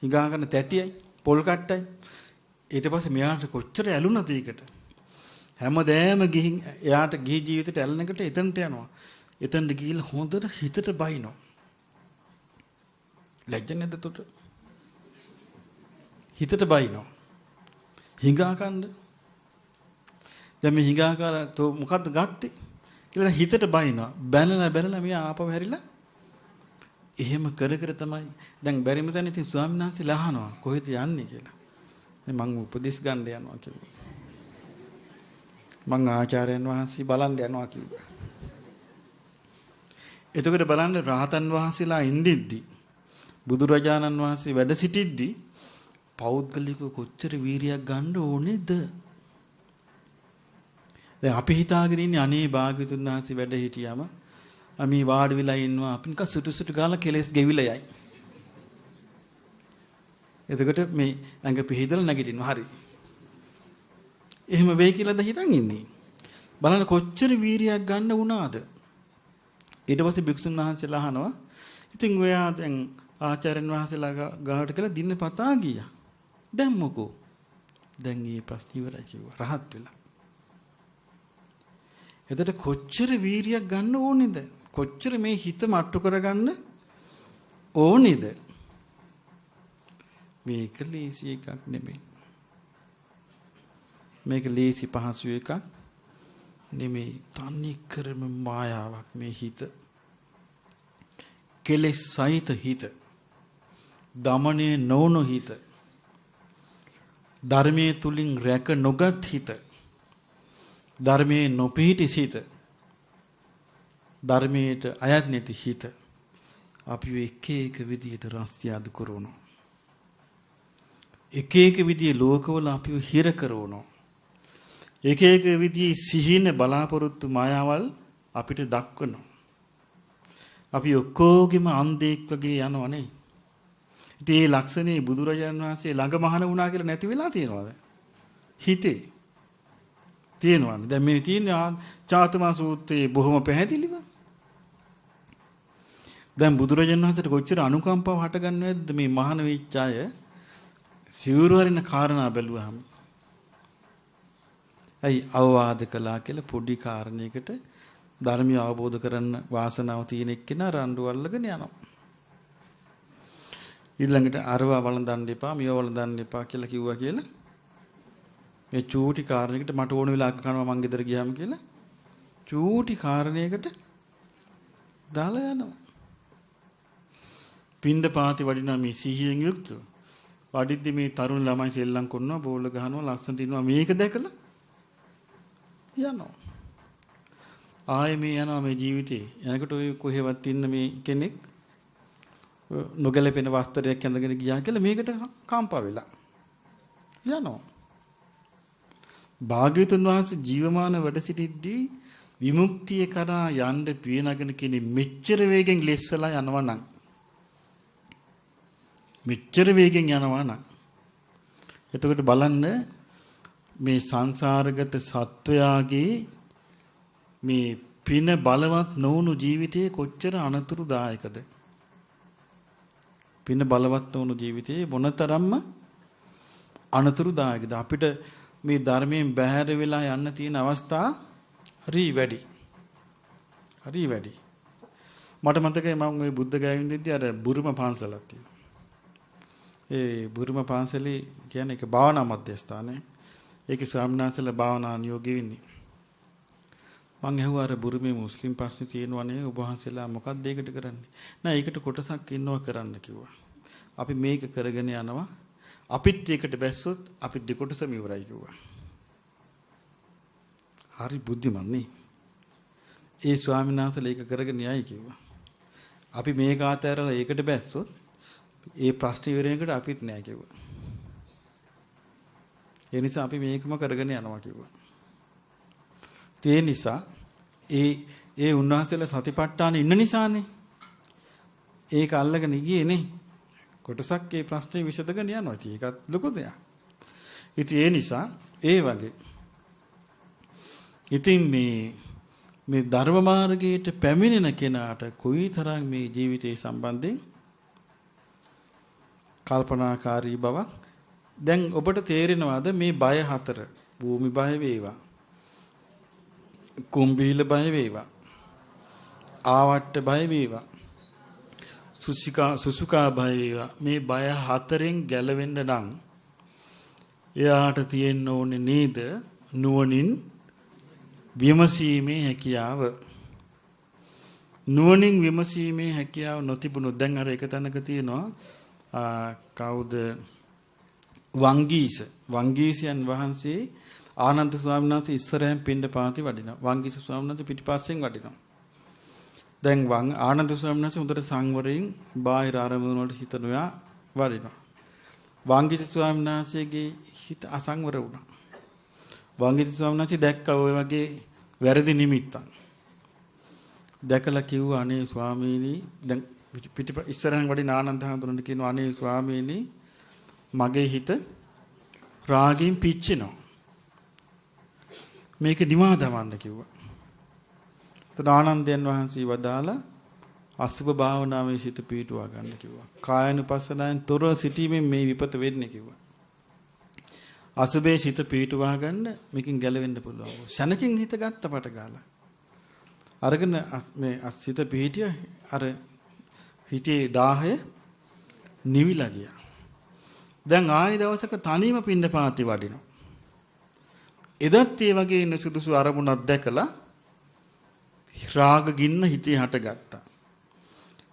හිඟාගෙන තැටියයි පොල් කට්ටයි. ඊට පස්සේ මෙයාට කොච්චර ඇලුනද ඒකට. හැමදෑම ගිහින් එයාට ගිහි ජීවිතේට ඇලෙනකොට එතනට යනවා. එතනට ගිහිල්ලා හොඳට හිතට බයිනවා. ලැජ්ජ නැද්ද උට? හිතට බයිනවා. හිඟා කන්න. දැන් මේ හිඟාකාර තෝ මොකද්ද ගත්තේ? කියලා හිතට බයිනවා. බැනලා මෙයා ආපහු හැරිලා එහෙම කර කර තමයි දැන් බැරිම දැන් ඉතින් ස්වාමීන් වහන්සේලා අහනවා කොහෙද යන්නේ කියලා. මම උපදෙස් ගන්න යනවා කිව්වා. මං ආචාර්යයන් වහන්සේ බලන්න යනවා කිව්වා. එතකොට බලන්න රහතන් වහන්සේලා ඉඳිද්දි බුදුරජාණන් වහන්සේ වැඩ සිටිද්දි පෞද්ගලිකව කොච්චර වීරියක් ගන්න ඕනේද? දැන් අපි හිතාගෙන ඉන්නේ අනේ භාග්‍යතුන් වහන්සේ වැඩ හිටියම අපි වාඩි වෙලා ඉන්නවා අපි නිකන් සුටු ගාලා කෙලස් ගෙවිලා යයි. එතකොට මේ ඇඟ පිහිදලා නැගිටිනවා. හරි. එහෙම වෙයි කියලාද හිතන් ඉන්නේ. බලන්න කොච්චර වීරියක් ගන්න වුණාද? ඊට පස්සේ භික්ෂුන් වහන්සේලා අහනවා ඉතින් ඔයා දැන් ආචාර්යන් වහන්සේලා ගාවට කියලා දින්න පතා ගියා. දැන් මොකෝ? දැන් මේ ප්‍රශ්න ඉවරයි කිව්වා. රහත් වෙලා. එතකොට කොච්චර වීරියක් ගන්න ඕනේද? කොච්චර මේ හිත මට්ටු කරගන්න ඕනේද? මේක ලීසි එකක් නෙමෙයි. මේක ලීසි පහසු එකක් නෙමෙයි. තනි කරම මායාවක් මේ හිත. කෙලෙස් සහිත හිත. දමණය නොවුණු හිත. ධර්මයේ තුලින් රැක නොගත් හිත. ධර්මයේ නොපිහිටි හිත. ධර්මයට අයත් නැති හිත. අපි එක විදියට රස්තියාදු කරනවා. එක විදියේ ලෝකවල අපිව හිර කරනවා. එක විදියේ සිහින බලාපොරොත්තු මායාවල් අපිට දක්වනවා. අපි ඔක්කොගෙම අන්ධෙක් වගේ යනවනේ. ඉතින් මේ ලක්ෂණේ බුදුරජාණන් වහන්සේ ළඟ මහාන වුණා කියලා නැති වෙලා තියෙනවද? හිතේ තියෙනවනේ. දැන් මේ තියෙන චාතුමා සූත්‍රයේ බොහොම පැහැදිලිව. දැන් බුදුරජාණන් වහන්සේට කොච්චර අනුකම්පාව හටගන්නවද මේ මහාන වෙච්ච අය සිවුරු හරින කාරණා බැලුවාම. අයි අවවාද කළා කියලා පොඩි කාරණයකට ධර්මය අවබෝධ කරන්න වාසනාව තියෙන එක්කෙනා රණ්ඩු අල්ලගෙන යනවා. ඊළඟට අරවා වළඳන්න එපා, මියව වළඳන්න එපා කියලා කිව්වා කියලා මේ චූටි කාරණයකට මට ඕන වෙලා කනවා මං ගෙදර ගියාම කියලා චූටි කාරණයකට දාලා යනවා. පින්ඩ පාති වඩිනා මේ සිහියෙන් යුක්තව වඩිද්දි මේ තරුණ ළමයි සෙල්ලම් කරනවා, බෝල ගහනවා, ලස්සනට ඉන්නවා. මේක දැකලා යනවා. ආයේ මේ යනවා මේ ජීවිතේ. යනකොට ඔය කොහෙවත් ඉන්න මේ කෙනෙක් නොගැලපෙන වස්ත්‍රයක් ඇඳගෙන ගියා කියලා මේකට කම්පා වෙලා යනවා. භාග්‍යවතුන් වහන්සේ ජීවමාන වැඩ සිටිද්දී විමුක්තිය කරා යන්න පියනගෙන කෙනෙක් මෙච්චර වේගෙන් ලෙස්සලා යනවා නම් මෙච්චර වේගෙන් යනවා නම් එතකොට බලන්න මේ සංසාරගත සත්වයාගේ මේ පින බලවත් නොවුණු ජීවිතයේ කොච්චර අනතුරුදායකද? පින බලවත් නොවුණු ජීවිතයේ මොනතරම්ම අනතුරුදායකද? අපිට මේ ධර්මයෙන් බැහැර වෙලා යන්න තියෙන අවස්ථා හරි වැඩි. හරි වැඩි. මට මතකයි මම ওই බුද්ධ ගායන දෙද්දී අර බුරුම පන්සලක් තියෙනවා. ඒ බුරුම පන්සලේ කියන්නේ ඒක භාවනා මධ්‍යස්ථානය. ඒකේ ස්වාමීන් වහන්සේලා භාවනා නියෝගී වෙන්නේ. මං ඇහුවා අර බුරුමේ මුස්ලිම් ප්‍රශ්න තියෙනවනේ ඔබ වහන්සේලා මොකක්ද ඒකට කරන්නේ? නෑ ඒකට කොටසක් ඉන්නවා කරන්න කිව්වා. අපි මේක කරගෙන යනවා. අපිත් ඒකට බැස්සොත් අපි දෙකොටසම ඉවරයි කිව්වා. හරි බුද්ධිමත් නේ. ඒ ස්වාමීන් වහන්සේලා ඒක කරගෙන යයි කිව්වා. අපි මේක ආතෑරලා ඒකට බැස්සොත් ඒ ප්‍රශ්න ඉවරෙනකොට අපිත් නෑ කිව්වා. ඒ නිසා අපි මේකම කරගෙන යනවා කිව්වා. ඒ නිසා ඒ උන්වහන්සේලා සතිපට්ඨාන ඉන්න නිසානේ ඒක අල්ලගෙන ගියේ නේ. කොටසක් ඒ ප්‍රශ්නේ විසඳගෙන යනවා. ඉතින් ඒකත් ලොකු දෙයක්. ඉතින් ඒ නිසා ඒ වගේ ඉතින් මේ ධර්ම මාර්ගයට පැමිණෙන කෙනාට කොයිතරම් මේ ජීවිතේ සම්බන්ධයෙන් කල්පනාකාරී බවක් දැන් ඔබට තේරෙනවද මේ බය හතර? භූමි බය වේවා, කුම්භීල බය වේවා, ආවට්ට බය වේවා, සුසුකා බය වේවා. මේ බය හතරෙන් ගැලවෙන්න නම් එයාට තියෙන්න ඕනේ නේද නුවණින් විමසීමේ හැකියාව. නුවණින් විමසීමේ හැකියාව නොතිබුණොත් දැන් අර එක තැනක තියෙනවා කවුද වංගීසයන් වහන්සේ ආනන්ද ස්වාමීන් වහන්සේ ඉස්සරහින් පිණ්ඩපාතේ වඩිනවා. වංගීස ස්වාමීන් වහන්සේ පිටිපස්සෙන් වඩිනවා. දැන් ආනන්ද ස්වාමීන් වහන්සේ උදේට සංවරයෙන් බාහිර ආරමුණු වලට හිත නොයා වඩිනවා. වංගීස ස්වාමීන් වහන්සේගේ හිත අසංවර වුණා. වංගීස ස්වාමීන් වහන්සේ දැක්කා ඔය වගේ වැරදි නිමිත්තක්. දැකලා කිව්වා අනේ ස්වාමීනි දැන් ඉස්සරහින් වඩින ආනන්ද හඳුනන කියනවා අනේ ස්වාමීනි මගේ හිත රාගයෙන් පිච්චෙනවා. මේක නිවා දමන්න කිව්වා. එතන ආනන්දයන් වහන්සේ වදාලා අසුභ භාවනාවේ සිත පිටුවා ගන්න කිව්වා. කායනුපස්සනාවෙන් තොරව සිටීමෙන් මේ විපත වෙන්නේ කිව්වා. අසුභේ සිත පිටුවා ගන්න මේකෙන් ගැලවෙන්න පුළුවන්. ශනකින් හිත ගත්ත පට ගාලා. අරගෙන මේ සිත පිටිය අර හිතේ 10 නිවිලා ගියා. දැන් ආයෙ දවසක තනියම පින්නපාති වඩිනවා. එදත් ඒ වගේ ඉන්න සුදුසු අරමුණක් දැකලා රාග ගින්න හිතේ හටගත්තා.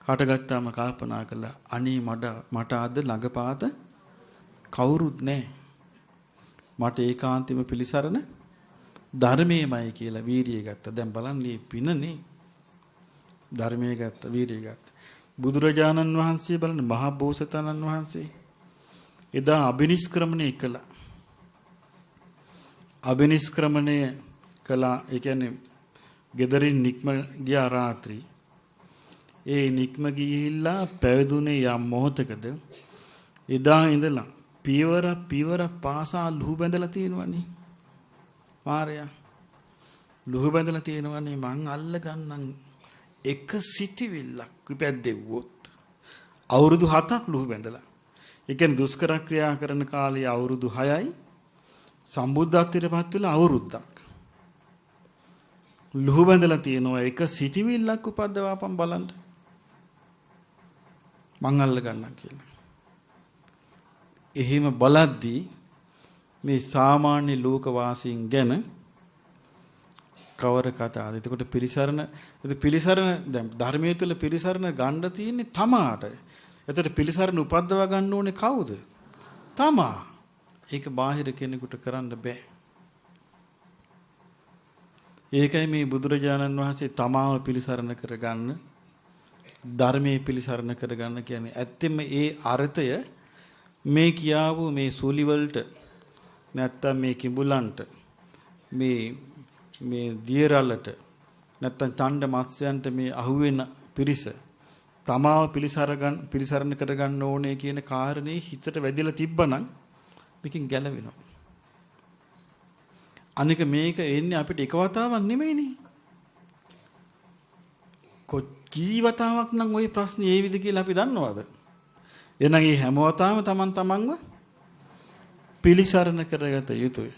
හටගත්තාම කල්පනා කළා අනේ මට අද ළඟපාත කවුරුත් නැහැ. මට ඒකාන්තෙම පිළිසරණ ධර්මයේමයි කියලා වීරිය ගත්තා. දැන් බලන්න මේ පිනනේ. ධර්මයේ ගත්ත වීරිය ගත්ත. බුදුරජාණන් වහන්සේ බලන්න මහා බෝසතාණන් වහන්සේ එදා අබිනිෂ්ක්‍රමණය කළා. අබිනිෂ්ක්‍රමණය කළා. ඒ කියන්නේ ගෙදරින් නික්ම ගියා රාත්‍රී. ඒ නික්ම ගිහිල්ලා පැවිදුනේ යම් මොහොතකද එදා ඉඳලා පියවර පාසා ලුහු බැඳලා තියෙනවනේ. මාරයා ලුහු බැඳලා තියෙනවනේ මං අල්ල ගන්නම් එක සිටිවිල්ලක් විපැද්දෙව්වොත් අවුරුදු 7ක් ලුහු බැඳලා. ඒ කියන්නේ දුෂ්කර ක්‍රියා කරන කාලේ අවුරුදු 6යි සම්බුද්ධත්වයට පත් වෙලා අවුරුද්දක්. ලුහු බැඳලා තියෙනවා එක සිටිවිල්ලක් උපද්දවාපම් බලන්න. මං අල්ල ගන්නම් කියලා. එහෙම බලද්දී මේ සාමාන්‍ය ලෝක වාසීන් ගැන කවර කතාවද? එතකොට පිළිසරණ දැන් ධර්මයේ තුල පිළිසරණ ගන්න තියෙන්නේ තමාට. එතකොට පිළිසරණ උපද්දව ගන්න ඕනේ කවුද? තමා. ඒක බාහිර කෙනෙකුට කරන්න බෑ. ඒකයි මේ බුදුරජාණන් වහන්සේ තමාව පිළිසරණ කරගන්න ධර්මයේ පිළිසරණ කරගන්න කියන්නේ. ඇත්තෙම ඒ අර්ථය මේ කියාවු මේ සූලි වලට නැත්තම් මේ කිඹුලන්ට මේ දියරලට නැත්තම් ඡණ්ඩ මත්ස්‍යයන්ට මේ අහුවෙන පිරිස තමාව පිළිසරණ කරගන්න ඕනේ කියන කාරණේ හිතට වැදිලා තිබ්බනම් මේකෙන් ගැලවෙනවා. අනික මේක එන්නේ අපිට එක වතාවක් නෙමෙයිනේ. කී වතාවක් නම් ওই ප්‍රශ්නේ ඒ විදිහ කියලා අපි දන්නවද? එහෙනම් මේ හැම වතාවම තමන්ව පිළිසරණ කරගත යුතුයි.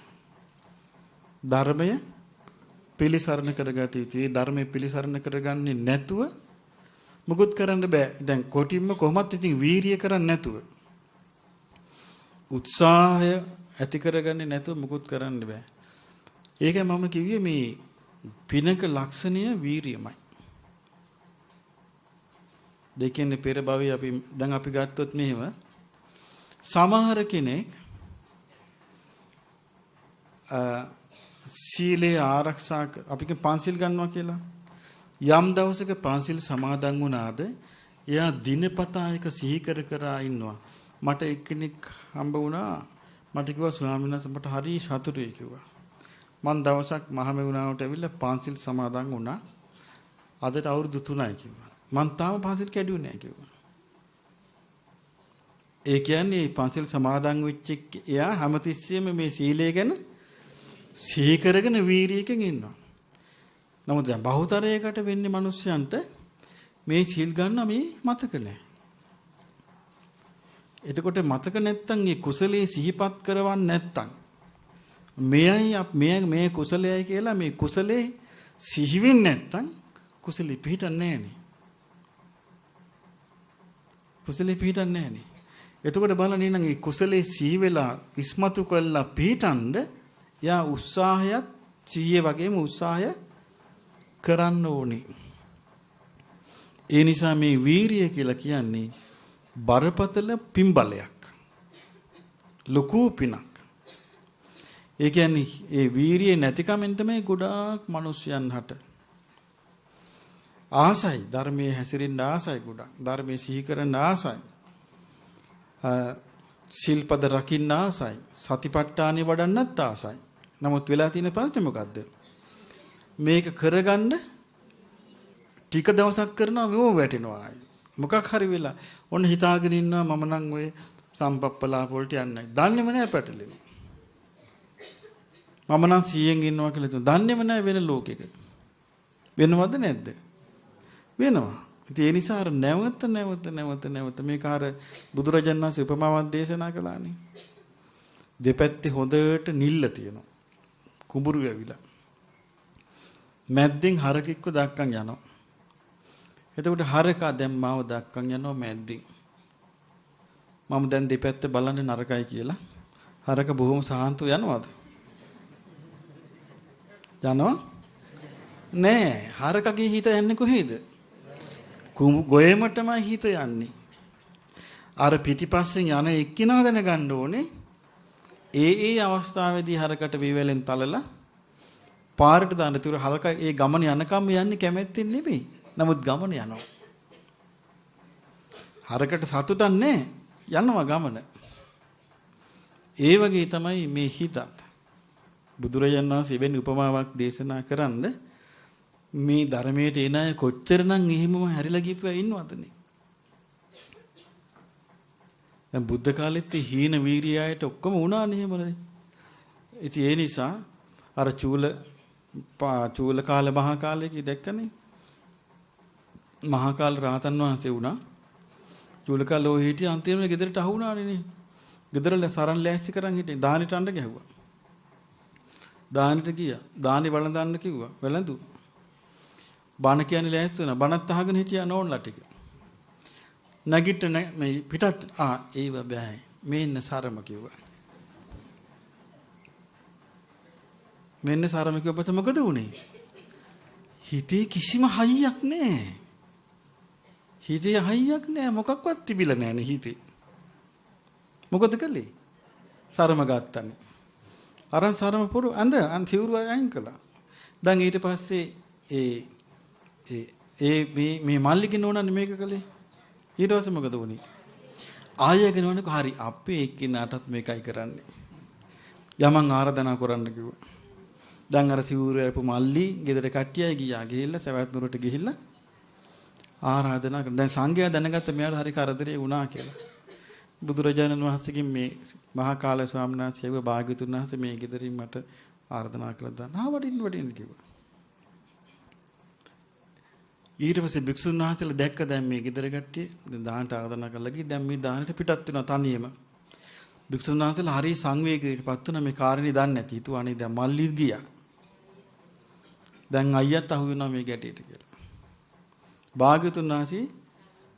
ධර්මය පිළිසරණ කරගත යුතුයි. ධර්මයේ පිළිසරණ කරගන්නේ නැතුව මුකුත් කරන්න බෑ. දැන් කොටින්ම කොහොමත් ඉතින් වීරිය කරන්නේ නැතුව උත්සාහය ඇති කරගන්නේ නැතුව මුකුත් කරන්න බෑ. ඒකයි මම කිව්වේ මේ පිනක ලක්ෂණය වීරියමයි. දෙකෙන් පෙර භවයේ අපි ගත්තොත් මෙහෙම සමහර කෙනෙක් සීලේ ආරක්ෂා අපි පන්සිල් ගන්නවා කියලා යම් දවසක පන්සිල් සමාදන් වුණාද එයා දිනපතා එක සිහි කර ඉන්නවා. මට එක්කෙනෙක් හම්බ වුණා. මට කිව්වා ස්වාමීන් වහන්සේ මට හරි සතුටුයි කිව්වා. මම දවසක් මහමෙවුනාවට ඇවිල්ලා පන්සිල් සමාදන් වුණා. අදට අවුරුදු 3යි කිව්වා. මං තාම පන්සිල් කැඩුවේ නැහැ කිව්වා. ඒ කියන්නේ පන්සිල් සමාදන් වෙච්ච එයා හැමතිස්සෙම මේ සීලය ගැන සිහි කරගෙන වීරියකින් ඉන්නවා. නමුත් දැන් බහුතරයකට වෙන්නේ මිනිස්සුන්ට මේ සීල් ගන්න මේ මතක නැහැ. එතකොට මතක නැත්තම් මේ කුසලයේ සිහිපත් කරවන්න නැත්තම් මේ කුසලයයි කියලා මේ කුසලේ සිහි වෙන්නේ නැත්තම් කුසලෙ පිහිටන්නේ නැහනේ. කුසලෙ පිහිටන්නේ නැහනේ. එතකොට බලන්න ඊනම් මේ කුසලයේ සීවෙලා ඉස්මතු කළා පිටඬ යා උත්සාහයත් සීයේ වගේම උත්සාහය කරන්න ඕනේ. ඒ නිසා මේ වීරිය කියලා කියන්නේ බරපතල පින්බලයක්. ලොකු පිනක්. ඒ කියන්නේ ඒ වීරිය නැතිකමෙන් තමයි ගොඩාක් මිනිස්යන් හට ආසයි ධර්මයේ හැසිරෙන්න ආසයි ගොඩක්. ධර්මයේ සිහි කරන්න ආසයි. සිල්පද රකින්න ආසයි. සතිපට්ඨානෙ වඩන්නත් ආසයි. නමුත් වෙලා තියෙන ප්‍රශ්නේ මොකද්ද? මේක කරගන්න ටික දවසක් කරනවා මෙව වැටෙනවා. මොකක් හරි වෙලා ඔන්න හිතාගෙන ඉන්නවා මම නම් ඔය සම්පප්පලාප වලට යන්නේ. දන්නේම නැහැ පැටලෙනවා. මම නම් 100න් ඉන්නවා කියලා හිතුවා. දන්නේම නැහැ වෙන ලෝකෙක. වෙනවද නැද්ද? වෙනවා. ඉතින් ඒ නිසා අර නැවත මේක අර බුදුරජාණන් වහන්සේ උපමාවක් දේශනා කළානේ. දෙපැත්තේ හොඳට නිල්ල තියෙනවා. කුඹුරු ඇවිලා. මැද්දෙන් හරකෙක්ව දක්කන් යනවා. එතකොට හරකා දැන් මාව දක්කන් යනවා මැද්දෙන්. මම දැන් දෙපැත්ත බලන්නේ නරකයි කියලා. හරක බොහොම සාන්තව යනවාද? යනවා? නෑ. හරකගේ හිත යන්නේ කොහෙද? ගොයමටමයි හිත යන්නේ. අර පිටිපස්සෙන් යන එක්කිනා දැනගන්න ඕනේ. ඒ අවස්ථාවේදී හරකට වේවැලෙන් තලලා පාරට දාන තුර හරක ඒ ගමන යනකම් යන්නේ කැමැත්තෙන් නෙමෙයි. නමුත් ගමන යනවා. හරකට සතුටක් නැහැ. යනවා ගමන. ඒ වගේ තමයි මේ හිතත්. බුදුරජාණන් වහන්සේ වෙන උපමාවක් දේශනා කරන්න මේ ධර්මයට එන අය කොච්චරනම් එහෙමම හැරිලා ගිහුවා ඉන්නවදනේ. දැන් බුද්ධ කාලෙත් හීන වීරියයට ඔක්කොම වුණානේ එහෙමනේ. ඉතින් ඒ නිසා අර චූල කාල මහා කාලයේ දැක්කනේ. මහා කාල රහතන් වහන්සේ වුණා. චූල කාලෝ හිටිය අන්තිමට ගෙදරට අහු වුණානේ නේ. ගෙදරල සරන් ලෑස්ති කරන් හිටියේ. දානෙට අඬ ගැහුවා. දානෙට ගියා. දානි වළඳන්න කිව්වා. වැළඳුවා. බණ කියන්නේ ලෑස්ති වුණා. බණත් අහගෙන හිටියා නෝන්ලා ටික. නැගිට මේ පිටත් ඒව බෑ. මෙන්න සරම කිව්වා. මෙන්න සරම කිව්වපත මොකද වුනේ? හිතේ කිසිම හයියක් නැහැ. හිතේ හයියක් නැහැ. මොකක්වත් තිබිලා නැහැනේ හිතේ. මොකද කළේ? සරම ගත්තනේ. අරන් සරම පුරු අන් සිවුරු අයින් කළා. දැන් ඊට පස්සේ මේ මල්ලිගේ නෝනනේ මේක කළේ. ඊට පස්සේ මොකද වුනේ? ආයෙගෙන වුණේ හරි අපේ එක්කිනාටත් මේකයි කරන්නේ. යමන් ආරාධනා කරන්න කිව්වා. දැන් අර සිවුරු ඇරපු මල්ලි ගෙදර කට්ටියයි ගියා. ගිහිල්ලා සවැත් නුරට ගිහිල්ලා ආරාධනා කරා. දැන් සංඝයා දැනගත්ත මෙයාට හරි කරදරේ වුණා කියලා. බුදුරජාණන් වහන්සේගෙන් මේ මහා කාල ස්වාමීන් වහන්සේව භාග්‍යතුන් වහන්සේ මේ ගෙදරින් මට ආරාධනා කළා දාන්න. වඩින්න කිව්වා. ඊට පස්සේ භික්ෂුන් වහන්සේලා දැක්ක දැන් මේ ගෙදර කට්ටිය දැන් දානට ආරාධනා කරලා ගිහින් දැන් මේ දානට පිටත් වෙනවා තනියම. භික්ෂුන් වහන්සේලා හරි සංවේගයකටපත් වුණා මේ කාරණේ දන්නේ නැති. හිතුවා අනේ දැන් මල්ලි ගියා. දැන් අයියත් අහු වෙනවා මේ ගැටේට කියලා. භාග්‍යතුන් වහන්සේ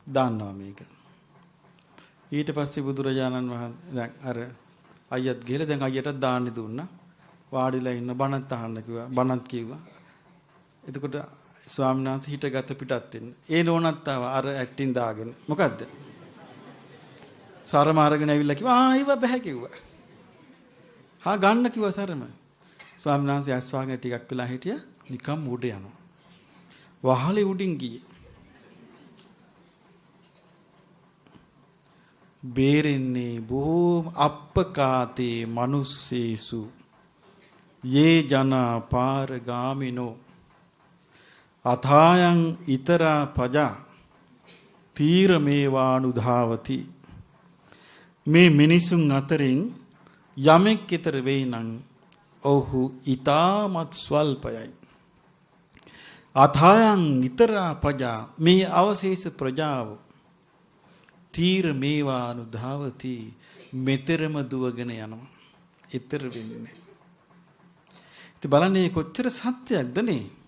දාන්නවා මේක. ඊට පස්සේ බුදුරජාණන් වහන්සේ දැන් අර අයියත් ගිහලා දැන් අයියටත් දාන්න දුන්නා. වාඩිලා ඉන්න බණත් අහන්න කිව්වා. බණත් කිව්වා. එතකොට ස්වාමීන් වහන්සේ හිටගත පිටත් වෙන්න. ඒ නෝනත් ආවා අර ඇක්ටින් දාගෙන. මොකද්ද? සරම අරගෙන ඇවිල්ලා කිව්වා ඒව බෑ කිව්වා. ගන්න කිව්වා සරම. ස්වාමීන් වහන්සේ අස්වාගෙන ටිකක් වෙලා හිටියා. නිකම් උඩ යනවා. වහලේ උඩින් ගියේ. බේරෙන්නේ බොහෝම අප්පකාතේ මනුස්සේසු යේ ජනා පාරගාමිනෝ අථායන් ඊතරා පජා තීරමේවානුධාවති. මේ මිනිසුන් අතරින් යමෙක් ඊතර වෙයි නම් ඔහු ඊටමත් ස්වල්පයයි. අථායන් ඊතරා පජා මේ අවශේෂ ප්‍රජාව තීරමේවානුධාවති මෙතරම දුවගෙන යනවා. ඊතර වෙන්නේ. ඉතින් බලන්නේ කොච්චර සත්‍යයක්ද නේ.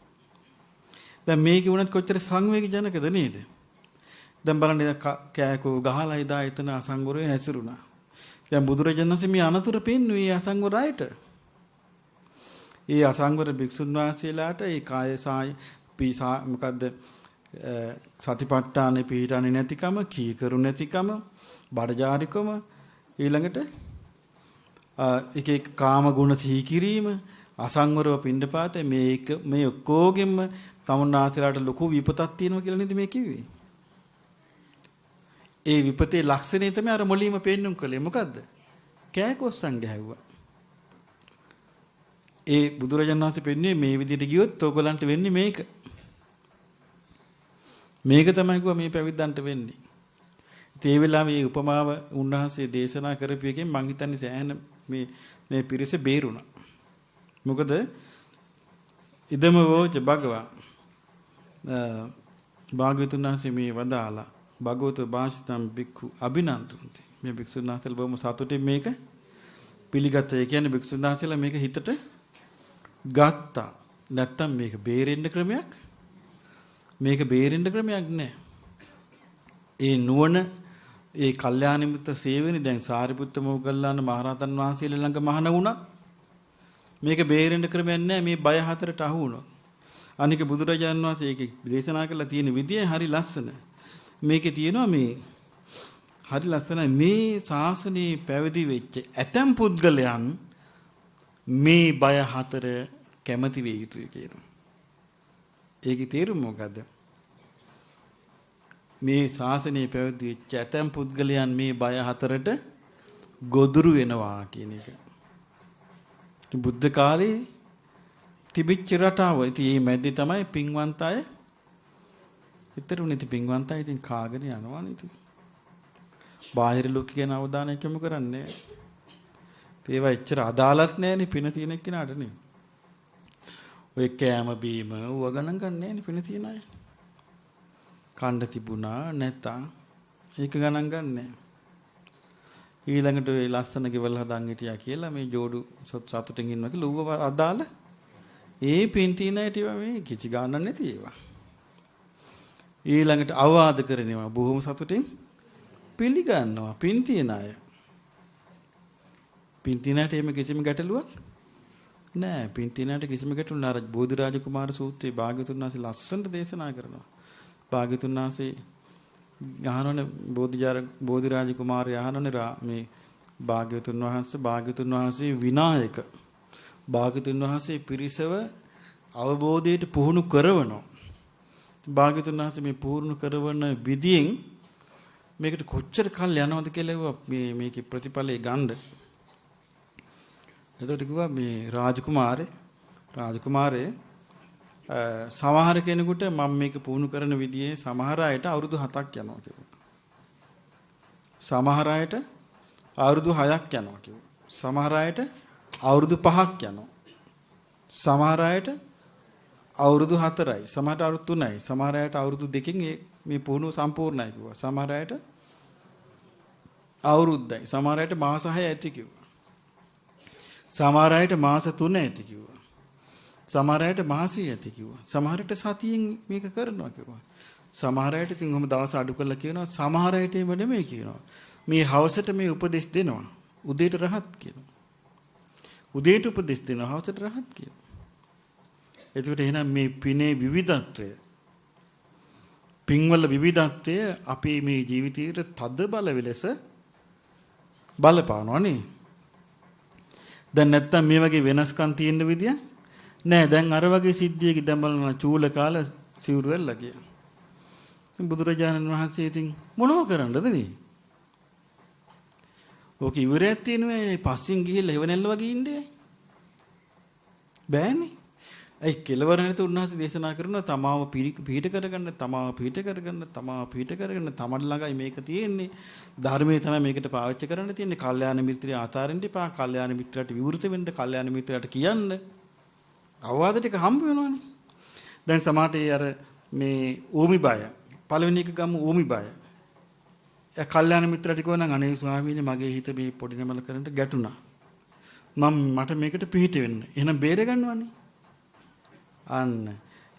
දැන් මේකේ වුණත් කොච්චර සංවේග ජනකද නේද? දැන් බලන්න කෑකෝ ගහලා ඉදා එතන අසංවරයෙන් හැසිරුණා. දැන් බුදුරජාණන් වහන්සේ මේ අනතුරු පෙන්වුවේ අසංවර අයට. ඒ අසංවර භික්ෂුන් වහන්සේලාට ඒ කාය සාය මොකද්ද සතිපට්ඨානෙ පිළිටන්නේ නැතිකම, කීකරු නැතිකම, බඩජාරිකම, ඊළඟට එක එක කාම ගුණ සිහි කිරීම, අසංවරව පින්ඩපාත මේ ඔක්කොගෙම තමුන්නාසලාට ලොකු විපතක් තියෙනවා කියලා නේද මේ කිව්වේ. ඒ විපතේ ලක්ෂණය තමයි අර මොළීම පෙන්නුම් කළේ. මොකද්ද? කෑකොස්සන් ගැහුවා. ඒ බුදුරජාණන් වහන්සේ පෙන්වන්නේ මේ විදිහට ගියොත් ඕගලන්ට වෙන්නේ මේක. මේක තමයි කිව්වා මේ පැවිද්දන්ට වෙන්නේ. ඒ වෙලාවේ මේ උපමාව උන්වහන්සේ දේශනා කරපු එකෙන් මං හිතන්නේ සෑහෙන මේ පිරිස බේරුණා. මොකද ඉදම වෝච භගවා භාග්‍යවතුන් වහන්සේ මේ වදාලා භගවත භාෂිතම් බික්ඛු අභිනන්දුන්ති. මේ භික්ෂුන් වහන්සේලා බොහොම සතුටින් මේක පිළිගත්තා. ඒ කියන්නේ භික්ෂුන් වහන්සේලා මේක හිතට ගත්තා. නැත්තම් මේක බේරෙන්න ක්‍රමයක් නෑ. ඒ නුවණ ඒ කල්යාණ මිත්‍ර සේවනි දැන් සාරිපුත්ත මොග්ගල්ලාන මහරහතන් වහන්සේලා ළඟ මහාන වුණා. මේක බේරෙන්න ක්‍රමයක් නෑ මේ බය හතරට අහු වුණොත්. අනික බුදුරජාණන් වහන්සේ ඒකේ දේශනා කළා තියෙන විදිය හරි ලස්සන. මේකේ තියෙනවා මේ හරි ලස්සනයි මේ ශාසනයේ පැවිදි වෙච්ච ඇතම් පුද්ගලයන් මේ බය හතර කැමති වේ යුතුයි කියනවා. ඒකේ තේරුම මොකද්ද? මේ ශාසනයේ පැවිදි වෙච්ච ඇතම් පුද්ගලයන් මේ බය හතරට ගොදුරු වෙනවා කියන එක. බුද්ධ කාලේ තිබිච්ච රටාව. ඉතින් මේ මැද්දේ තමයි පින්වන්ත අය ඉතරුනේ. ඉතින් පින්වන්ත අය ඉතින් කාගෙන යනවානේ ඉතින්. බාහිර ලෝකේ ගැන අවධානය යොමු කරන්නේ. ඒවා එච්චර අදාළත් නැහැනේ පින තියෙන කෙනාට නේ. ඔය කෑම බීම ඌව ගණන් ගන්න නැහැනේ පින තියෙන අය. කණ්ඩ තිබුණා නැත්නම් ඒක ගණන් ගන්න නැහැ. ඊළඟට ඔය ලස්සන ගෙවල් හදන් හිටියා කියලා මේ ජෝඩු සතුටින් ඉන්නවා කියලා ඌව අදාළ ඒ පින් තියෙන අයට මේ කිචි ගන්න නැති ඒවා. ඊළඟට අවවාද කරනවා බොහොම සතුටින් පිළිගන්නවා පින් තියෙන අය. පින් තියෙන අයට එහෙම කිසිම ගැටලුවක් නෑ. පින් තියෙන අයට කිසිම ගැටලුවක් නෑ. අර බෝධිරාජ කුමාර සූත්‍රයේ භාග්‍යවතුන් වහන්සේ ලස්සනට දේශනා කරනවා. භාග්‍යවතුන් වහන්සේ අහනෝනේ බෝධිරාජ කුමාරයා අහනෝනේ මේ භාග්‍යවතුන් වහන්සේ විනායක භාග්‍යවතුන් වහන්සේ පිරිසව අවබෝධයට පුහුණු කරවනවා. භාග්‍යවතුන් වහන්සේ මේ පුහුණු කරවන විදියෙන් මේකට කොච්චර කල් යනවද කියලා මේකේ ප්‍රතිඵලය ගන්න. එතකොට කිව්වා මේ රාජකුමාරේ සමහර කෙනෙකුට මම මේක පුහුණු කරන විදිහේ සමහර අයට අවුරුදු 7ක් යනවා කිව්වා. සමහර අයට අවුරුදු 6ක් යනවා කිව්වා. සමහර අයට අවුරුදු 5ක් යනවා. සමහර අයට අවුරුදු 4යි, සමහරට අවුරුදු 3යි, සමහර අයට අවුරුදු 2කින් මේ පුහුණුව සම්පූර්ණයි කිව්වා. සමහර අයට අවුරුද්දයි, සමහර අයට මාස 6 ඇති කිව්වා. සමහර අයට මාස 3 ඇති කිව්වා. සමහර අයට මාසෙ ඇති කිව්වා. සමහරට සතියෙන් මේක කරනවා කිව්වා. සමහර අයට ඉතින් ඔහොම දවස් අඩු කරලා කියනවා. සමහර අයට එහෙම නෙමෙයි කියනවා. මේ හවසට මේ උපදෙස් දෙනවා. උදේට රහත් කියනවා. උදේට උපදෙස් දෙනවා. හවසට රහත් කියනවා. එතකොට එහෙනම් මේ පිනේ විවිධත්වය, පින්වල විවිධත්වය අපේ මේ ජීවිතයේ තද බල වෙලස බලපානවා නේ. දැන් නැත්තම් මේ වගේ වෙනස්කම් තියෙන විදිය නෑ. දැන් අර වගේ සිද්ධියක දැන් බලනවා චූල කාල සිවුරු වෙල්ලා කිය. බුදුරජාණන් වහන්සේ ඉතින් මොනව කරන්නද නේ? ඕක ඉවරයක් තියෙනවා. පස්සෙන් ගිහිල්ලා එවනෙල්ල වගේ ඉන්නේ. බෑනේ. ඒ කෙලවර නැති උන්වහන්සේ දේශනා කරනවා තමාව පිහිට කරගන්න, තමන් ළඟයි මේක තියෙන්නේ. ධර්මයේ තමයි මේකට පාවිච්චි කරන්න තියෙන්නේ. කල්යාණ මිත්‍රය ආතාරින්න එපා. කල්යාණ මිත්‍රයට විවෘත වෙන්න, කල්යාණ මිත්‍රයට කියන්න. අවවාද ටික හම්බ වෙනවනේ. දැන් සමහරට අර මේ ඕමි බය පළවෙනි එක ගමු ඕමි බය. ඒ කල්යාණ මිත්‍රට කිව්වනම් අනේ ස්වාමීනි මගේ හිත මේ පොඩි නමල කරන්ට ගැටුණා. මට මේකට පිහිට වෙන්න. එහෙනම් බේර ගන්නවනේ. අන්න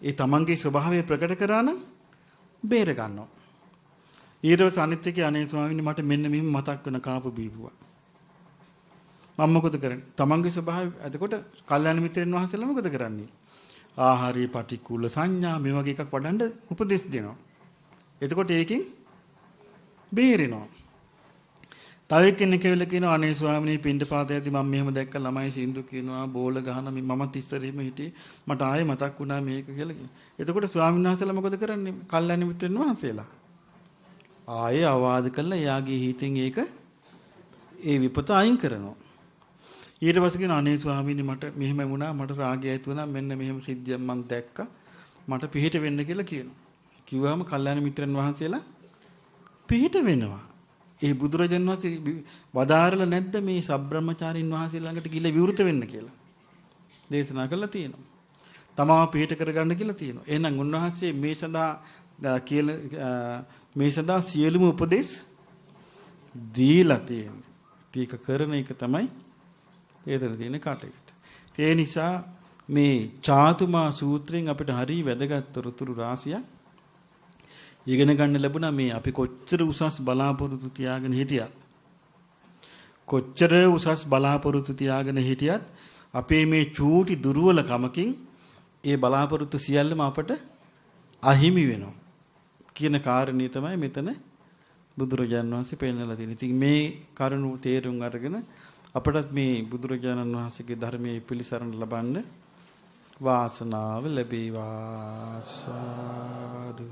ඒ තමන්ගේ ස්වභාවය ප්‍රකට කරා නම් බේර ගන්නවා. ඊට අනිත් එකේ අනේ ස්වාමීනි මට මෙන්න මෙහෙම මතක් වෙන කාපු බීපුවා. මම මොකද කරන්නේ? තමන්ගේ ස්වභාවය එතකොට කල්යාණ මිත්‍රයන් වහන්සේලා මොකද කරන්නේ? ආහාරී පටික්කුල සංඥා මේ වගේ එකක් වඩන්න උපදෙස් දෙනවා. එතකොට ඒකෙන් බේරෙනවා. තව එක්කෙනෙක් කියලා කියනවා අනේ ස්වාමීනි පින්ඩපාතයේදී මම මෙහෙම දැක්ක ළමයි සින්දු කියනවා බෝල ගහන මමත් ඉස්සරෙම හිටියේ මට ආයේ මතක් වුණා මේක කියලා. එතකොට ස්වාමීන් වහන්සේලා මොකද කරන්නේ? කල්යාණ මිත්‍රයන් වහන්සේලා ආයේ අවවාද කළා එයාගේ හිතෙන් ඒක ඒ විපත අයින් කරනවා. ඊට පස්සේ කියන අනේ ස්වාමීනි මට මෙහෙම වුණා මට රාගය ඇති වුණා මෙන්න මෙහෙම සිද්ධියක් මම දැක්කා මට පිහිට වෙන්න කියලා කියනවා. කිව්වම කල්යාණ මිත්‍රයන් වහන්සේලා පිහිට වෙනවා. ඒ බුදුරජාණන් වහන්සේ වදාරලා නැද්ද මේ සබ්‍රහ්මචාරින් වහන්සේ ළඟට ගිහිල්ලා විවෘත වෙන්න කියලා? දේශනා කළා තියෙනවා. තමාව පිහිට කරගන්න කියලා තියෙනවා. එහෙනම් උන්වහන්සේ මේ සඳහා සියලුම උපදෙස් දීලා තියෙනවා. ඒක කරන එක තමයි ඒතර තියෙන කටයුත්ත. ඒ නිසා මේ චාතුමා සූත්‍රයෙන් අපිට හරිය වැදගත් තොරතුරු රාශියක් ඉගෙන ගන්න ලැබුණා. මේ අපි කොච්චර උසස් බලාපොරොත්තු තියාගෙන හිටියත් අපේ මේ චූටි දුර්වලකමකින් ඒ බලාපොරොත්තු සියල්ලම අපට අහිමි වෙනවා කියන කාරණේ තමයි මෙතන බුදුරජාණන් වහන්සේ පෙන්නලා තියෙන්නේ. ඉතින් මේ කරුණු තේරුම් අරගෙන අපටත් මේ බුදුරජාණන් වහන්සේගේ ධර්මයේ පිළිසරණ ලබන්න වාසනාව ලැබේවා. සාදු.